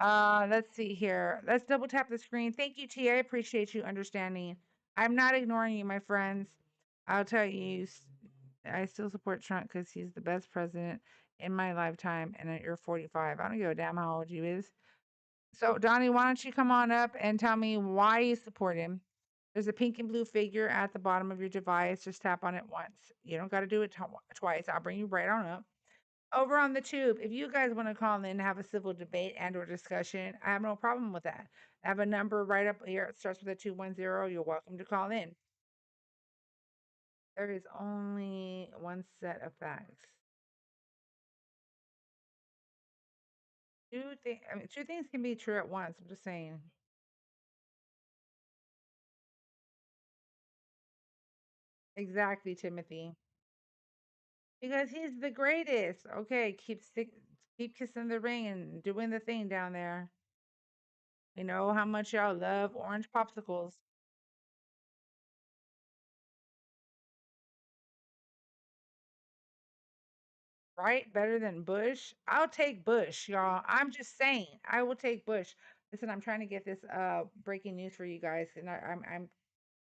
Let's see here. Let's double tap the screen. Thank you, T. I appreciate you understanding. I'm not ignoring you, my friends. I'll tell you, I still support Trump because he's the best president in my lifetime, and you're 45. I don't give a damn how old you is. So, Donnie, why don't you come on up and tell me why you support him? There's a pink and blue figure at the bottom of your device. Just tap on it once. You don't got to do it twice. I'll bring you right on up. Over on the tube, if you guys want to call in and have a civil debate and or discussion, I have no problem with that. I have a number right up here. It starts with a 210. You're welcome to call in. There is only one set of facts. Two things can be true at once. I'm just saying. Exactly, Timothy. Because he's the greatest. Okay, keep kissing the ring and doing the thing down there. You know how much y'all love orange popsicles, right? Better than Bush. I'll take Bush, y'all. I'm just saying, I will take Bush. Listen, I'm trying to get this breaking news for you guys, and I'm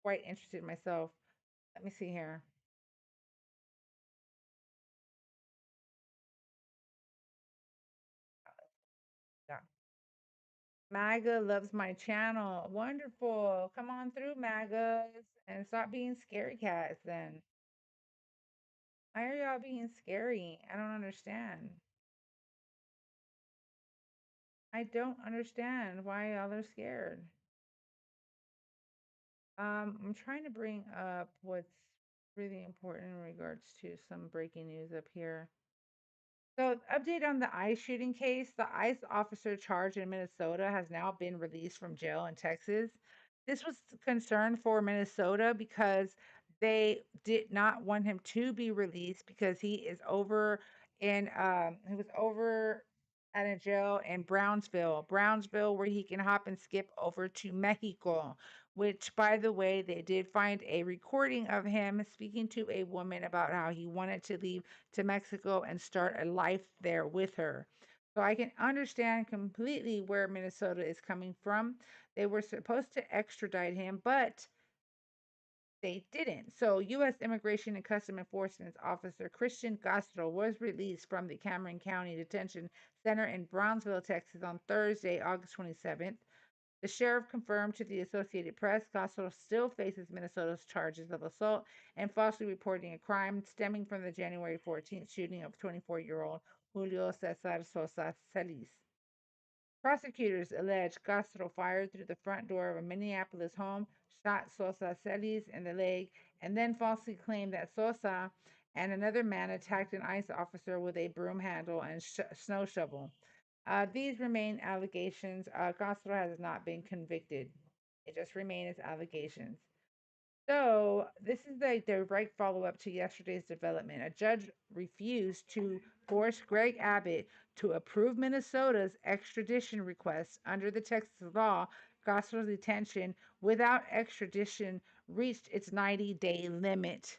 quite interested myself. Let me see here. Yeah. MAGA loves my channel. Wonderful. Come on through, MAGAs, and stop being scary cats then. Why are y'all being scary? I don't understand. I don't understand why y'all are scared. I'm trying to bring up what's really important in regards to some breaking news up here. So, update on the ICE shooting case. The ICE officer charged in Minnesota has now been released from jail in Texas. This was concern for Minnesota because they did not want him to be released because he was over at a jail in Brownsville, where he can hop and skip over to Mexico. Which, by the way, they did find a recording of him speaking to a woman about how he wanted to leave to Mexico and start a life there with her. So I can understand completely where Minnesota is coming from. They were supposed to extradite him, but they didn't. So, U.S. Immigration and Custom Enforcement Officer Christian Castro was released from the Cameron County Detention Center in Brownsville, Texas on Thursday, August 27th. The sheriff confirmed to the Associated Press Castro still faces Minnesota's charges of assault and falsely reporting a crime stemming from the January 14th shooting of 24-year-old Julio Cesar Sosa Celis. Prosecutors allege Castro fired through the front door of a Minneapolis home, shot Sosa Celis in the leg, and then falsely claimed that Sosa and another man attacked an ICE officer with a broom handle and snow shovel. These remain allegations. Castro has not been convicted. It just remains as allegations. So this is the direct follow-up to yesterday's development. A judge refused to force Greg Abbott to approve Minnesota's extradition request under the Texas law. Castro's detention without extradition reached its 90-day limit.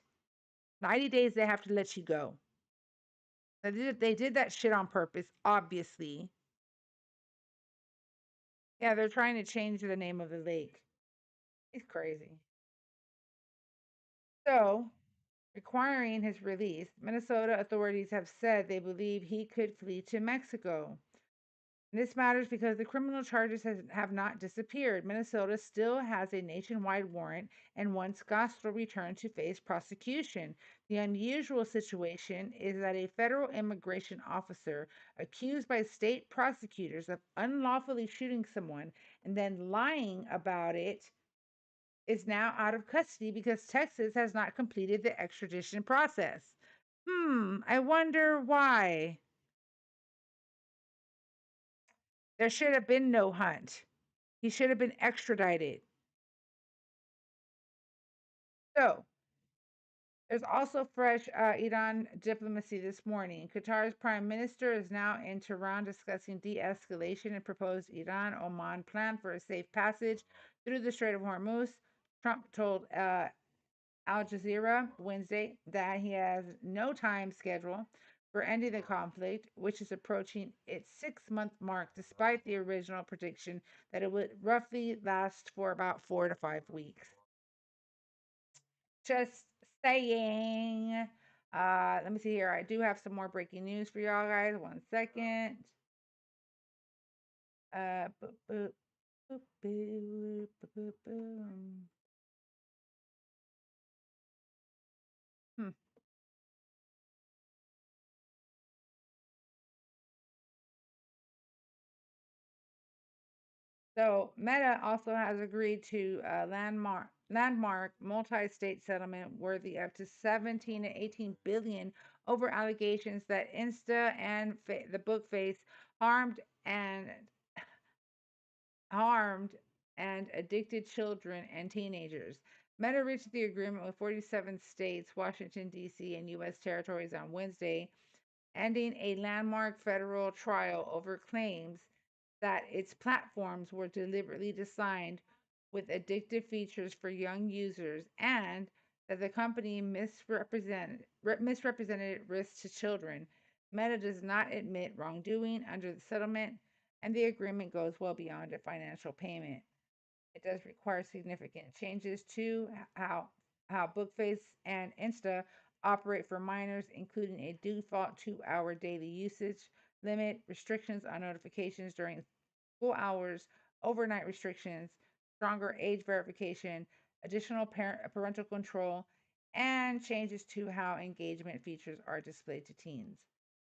90 days, they have to let you go. They did that shit on purpose, obviously. Yeah, they're trying to change the name of the lake. It's crazy. So, requiring his release, Minnesota authorities have said they believe he could flee to Mexico. This matters because the criminal charges have not disappeared. Minnesota still has a nationwide warrant and wants Castro returned to face prosecution. The unusual situation is that a federal immigration officer accused by state prosecutors of unlawfully shooting someone and then lying about it is now out of custody because Texas has not completed the extradition process. I wonder why. There should have been no hunt. He should have been extradited. So there's also fresh Iran diplomacy this morning. Qatar's prime minister is now in Tehran discussing de escalation and proposed Iran Oman plan for a safe passage through the Strait of Hormuz. Trump told Al Jazeera Wednesday that he has no time schedule for ending the conflict, which is approaching its 6 month mark, despite the original prediction that it would roughly last for about 4 to 5 weeks. Just saying. Let me see here. I do have some more breaking news for y'all guys. 1 second. Boop, boop, boop, boop, boop, boom. So Meta also has agreed to a landmark multi-state settlement worthy up to 17 to 18 billion over allegations that Insta and the book face harmed and harmed and addicted children and teenagers. Meta reached the agreement with 47 states, Washington, D.C., and U.S. territories on Wednesday, ending a landmark federal trial over claims that its platforms were deliberately designed with addictive features for young users and that the company misrepresented risks to children. Meta does not admit wrongdoing under the settlement, and the agreement goes well beyond a financial payment. It does require significant changes to how Bookface and Insta operate for minors, including a default 2-hour daily usage limit, restrictions on notifications during school hours, overnight restrictions, stronger age verification, additional parental control, and changes to how engagement features are displayed to teens.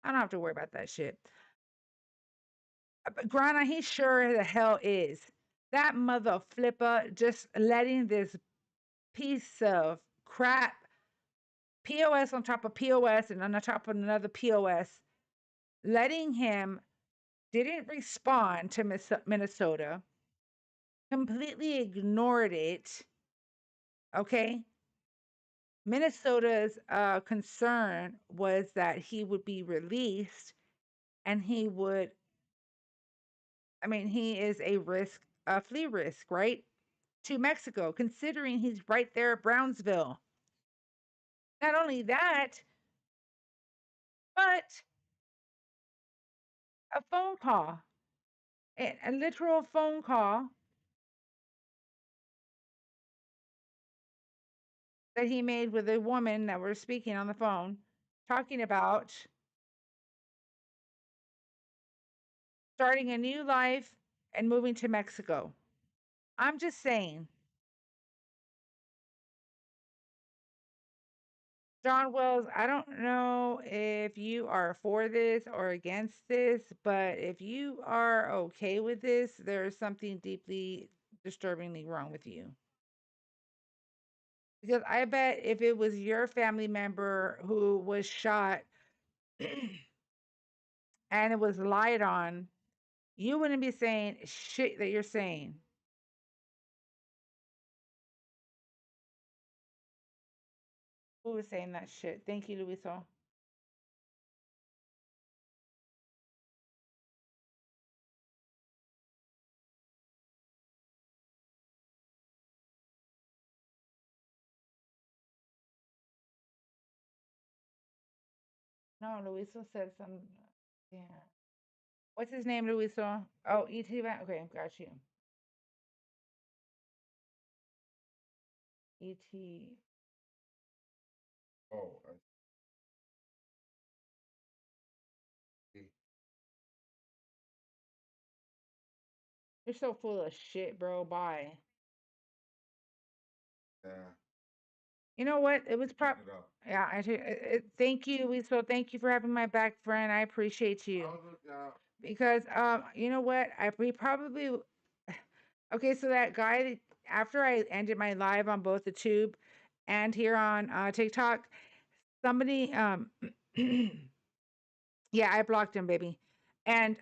I don't have to worry about that shit. But Grana, he sure the hell is. That mother flipper just letting this piece of crap POS on top of POS and on the top of another POS, letting him didn't respond to Minnesota, completely ignored it. Okay. Minnesota's concern was that he would be released and he would, he is a risk, a flea risk, right? To Mexico, considering he's right there at Brownsville. Not only that, but a phone call, a literal phone call that he made with a woman that we're speaking on the phone, talking about starting a new life and moving to Mexico. I'm just saying, John Wells, I don't know if you are for this or against this, but if you are okay with this, there's something deeply disturbingly wrong with you. Because I bet if it was your family member who was shot and it was lied on, you wouldn't be saying shit that you're saying. Who was saying that shit? Thank you, Luiso. No, Luiso said some. Yeah. What's his name, Luiso? Oh, E.T. Okay, got you. E.T. Oh, I see. You're so full of shit, bro. Bye. Yeah. You know what? It was Check it out. Yeah, thank you, Luiso. Thank you for having my back, friend. I appreciate you. I'll look out. Because you know what? We probably okay. So that guy, after I ended my live on both the tube and here on TikTok, somebody yeah, I blocked him, baby. And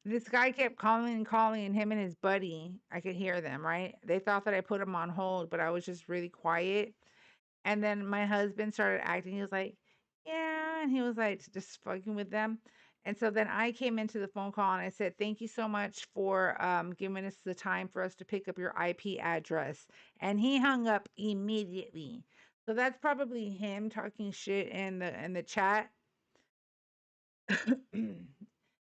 This guy kept calling and calling, and him and his buddy, I could hear them, right? They thought that I put him on hold, but I was just really quiet. And then my husband started acting. He was like, yeah. And he was like, just fucking with them. And so then I came into the phone call and I said, thank you so much for giving us the time for us to pick up your IP address. And he hung up immediately. So that's probably him talking shit in the chat.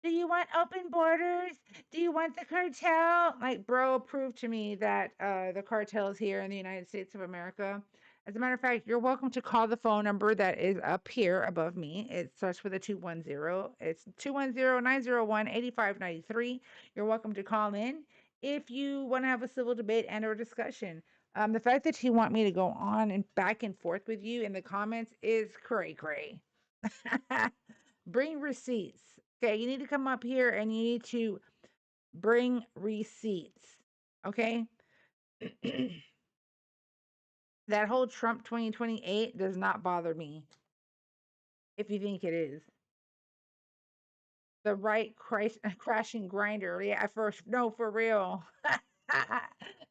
Do you want open borders? Do you want the cartel? Like, bro, prove to me that the cartel is here in the United States of America. As a matter of fact, you're welcome to call the phone number that is up here above me. It starts with a 210. It's 210-901-8593. You're welcome to call in if you want to have a civil debate and or discussion. The fact that you want me to go on and back and forth with you in the comments is cray cray. Bring receipts. Okay, you need to come up here and you need to bring receipts. Okay? That whole Trump 2028 does not bother me if you think it is. The right crashing grinder. Yeah, for real.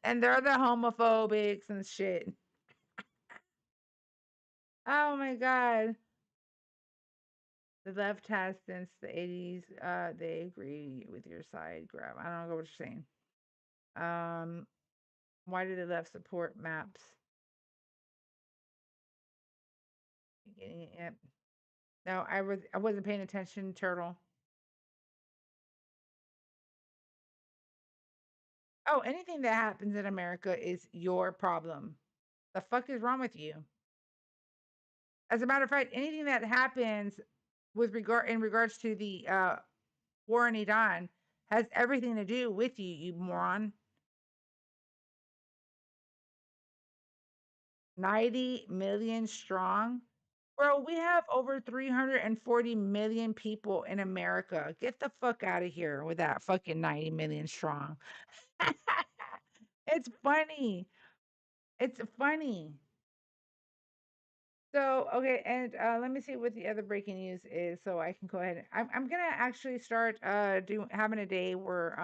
And they're the homophobics and shit. Oh my god. The left has since the 80s, they agree with your side grab. I don't know what you're saying. Why do the left support maps? You getting it yet? No, I wasn't paying attention, turtle. Oh, anything that happens in America is your problem. The fuck is wrong with you? As a matter of fact, anything that happens in regards to the war in Iran has everything to do with you, you moron. 90 million strong. Bro, we have over 340 million people in America. Get the fuck out of here with that fucking 90 million strong. It's funny. It's funny. So, okay, and let me see what the other breaking news is so I can go ahead. I'm gonna actually start having a day where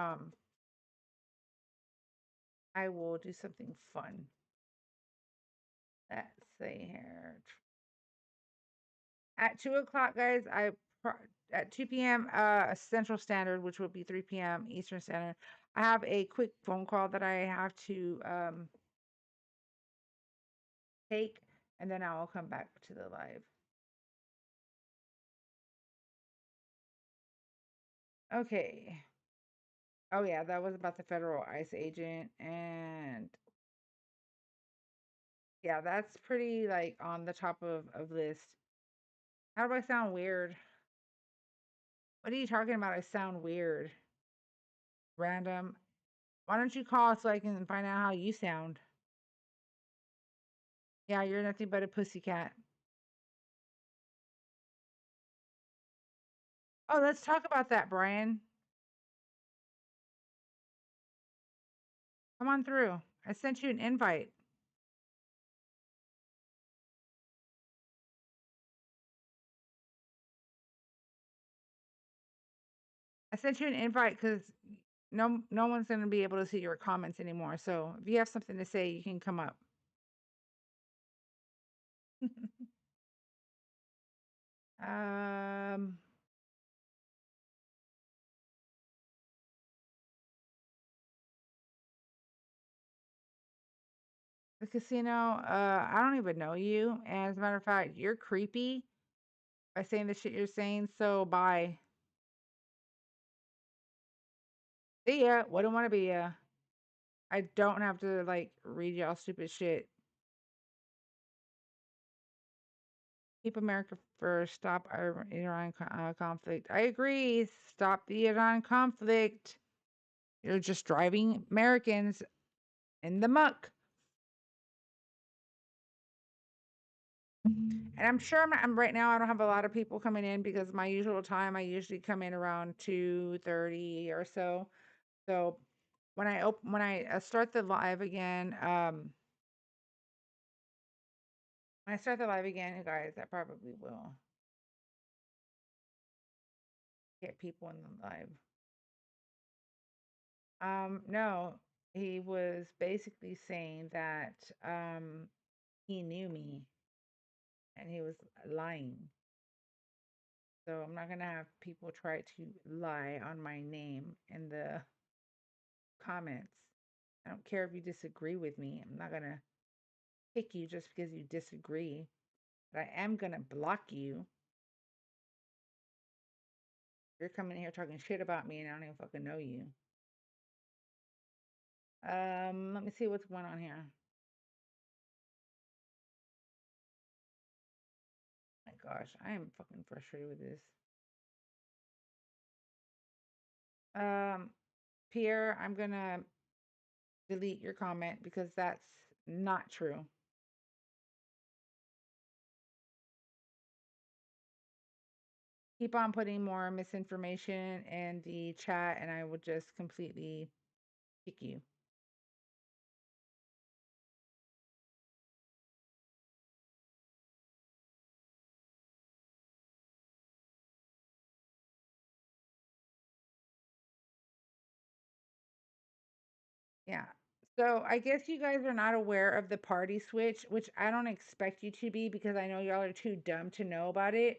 I will do something fun. Let's see here. At 2 o'clock, guys, at 2 p.m. Central Standard, which will be 3 p.m. Eastern Standard, I have a quick phone call that I have to take, and then I will come back to the live. Okay. Oh yeah, that was about the federal ICE agent, and yeah, that's pretty like on the top of list. How do I sound weird? What are you talking about? I sound weird. Random. Why don't you call so I can find out how you sound? Yeah, you're nothing but a pussycat. Oh, let's talk about that, Brian. Come on through. I sent you an invite. I sent you an invite because no one's gonna be able to see your comments anymore. So if you have something to say, you can come up. um the casino, I don't even know you. And as a matter of fact, you're creepy by saying the shit you're saying. So bye. See ya. Wouldn't want to be ya. I don't have to like read y'all stupid shit. Keep America first. Stop Iran conflict. I agree. Stop the Iran conflict. You're just driving Americans in the muck. And I'm sure I'm right now. I don't have a lot of people coming in because my usual time. I usually come in around 2:30 or so. So when I start the live again, when I start the live again, you guys, I probably will get people in the live. No, he was basically saying that he knew me and he was lying. So I'm not gonna have people try to lie on my name in the comments. I don't care if you disagree with me. I'm not gonna pick you just because you disagree. But I am gonna block you. You're coming here talking shit about me and I don't even fucking know you. Let me see what's going on here. My gosh, I am fucking frustrated with this. Pierre, I'm gonna delete your comment because that's not true. Keep on putting more misinformation in the chat and I will just completely kick you. Yeah. So I guess you guys are not aware of the party switch, which I don't expect you to be because I know y'all are too dumb to know about it.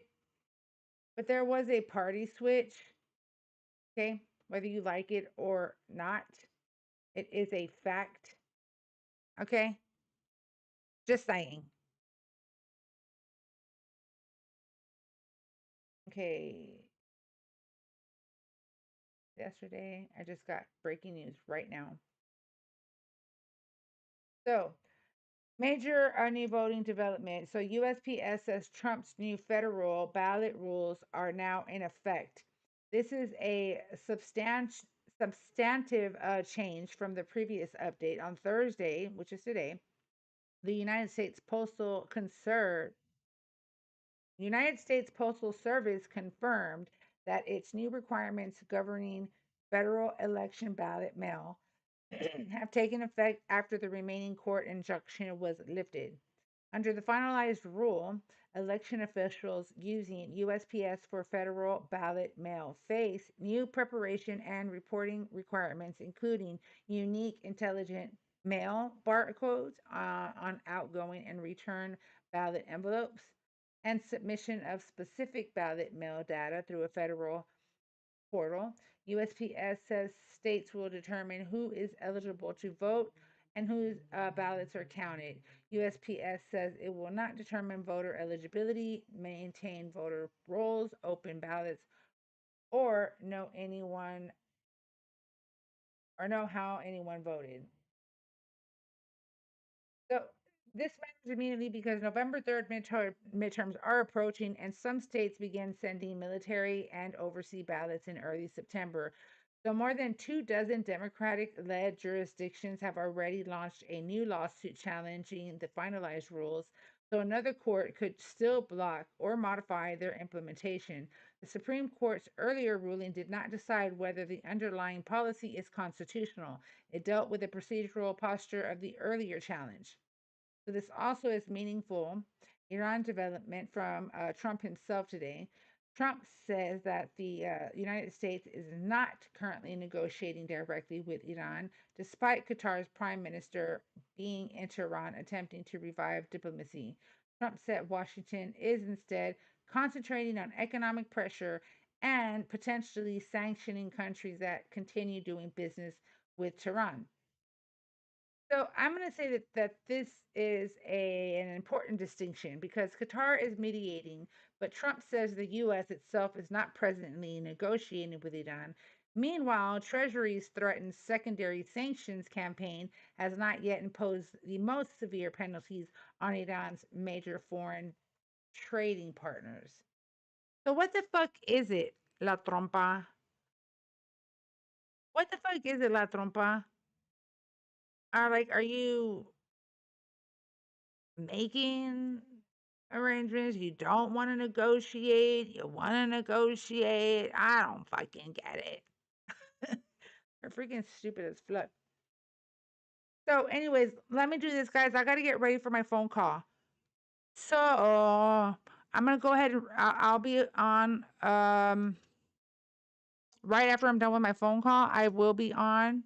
But there was a party switch, okay? Whether you like it or not, it is a fact, okay? Just saying. Okay. Yesterday, I just got breaking news right now. So, major new voting development. So, USPS says Trump's new federal ballot rules are now in effect. This is a substantive change from the previous update on Thursday, which is today. The United States Postal Service confirmed that its new requirements governing federal election ballot mail have taken effect after the remaining court injunction was lifted. Under the finalized rule, election officials using USPS for federal ballot mail face new preparation and reporting requirements, including unique intelligent mail barcodes on outgoing and return ballot envelopes, and submission of specific ballot mail data through a federal portal. USPS says states will determine who is eligible to vote and whose ballots are counted. USPS says it will not determine voter eligibility, maintain voter rolls, open ballots, or know how anyone voted. So this matters immediately because November 3rd midterms are approaching, and some states begin sending military and overseas ballots in early September. So more than 24 Democratic-led jurisdictions have already launched a new lawsuit challenging the finalized rules. So another court could still block or modify their implementation. The Supreme Court's earlier ruling did not decide whether the underlying policy is constitutional. It dealt with the procedural posture of the earlier challenge. So this also is meaningful Iran development from Trump himself today. Trump says that the United States is not currently negotiating directly with Iran, despite Qatar's prime minister being in Tehran attempting to revive diplomacy. Trump said Washington is instead concentrating on economic pressure and potentially sanctioning countries that continue doing business with Tehran. So I'm going to say that this is an important distinction because Qatar is mediating, but Trump says the U.S. itself is not presently negotiating with Iran. Meanwhile, Treasury's threatened secondary sanctions campaign has not yet imposed the most severe penalties on Iran's major foreign trading partners. So what the fuck is it, La Trompa? What the fuck is it, La Trompa? Are you making arrangements? You don't want to negotiate? You want to negotiate? I don't fucking get it. They're freaking stupid as fuck. So, anyways, let me do this, guys. I got to get ready for my phone call. So, I'm going to go ahead and I'll be on right after I'm done with my phone call. I will be on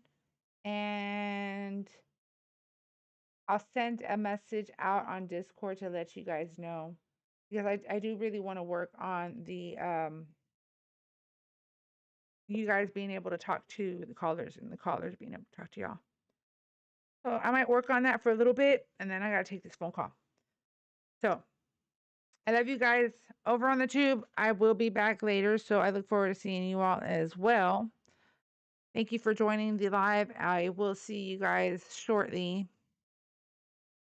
And I'll send a message out on Discord to let you guys know, because I do really want to work on the you guys being able to talk to the callers and the callers being able to talk to y'all. So I might work on that for a little bit, and then I gotta take this phone call. So I love you guys over on the tube. I will be back later, so I look forward to seeing you all as well. Thank you for joining the live. I will see you guys shortly.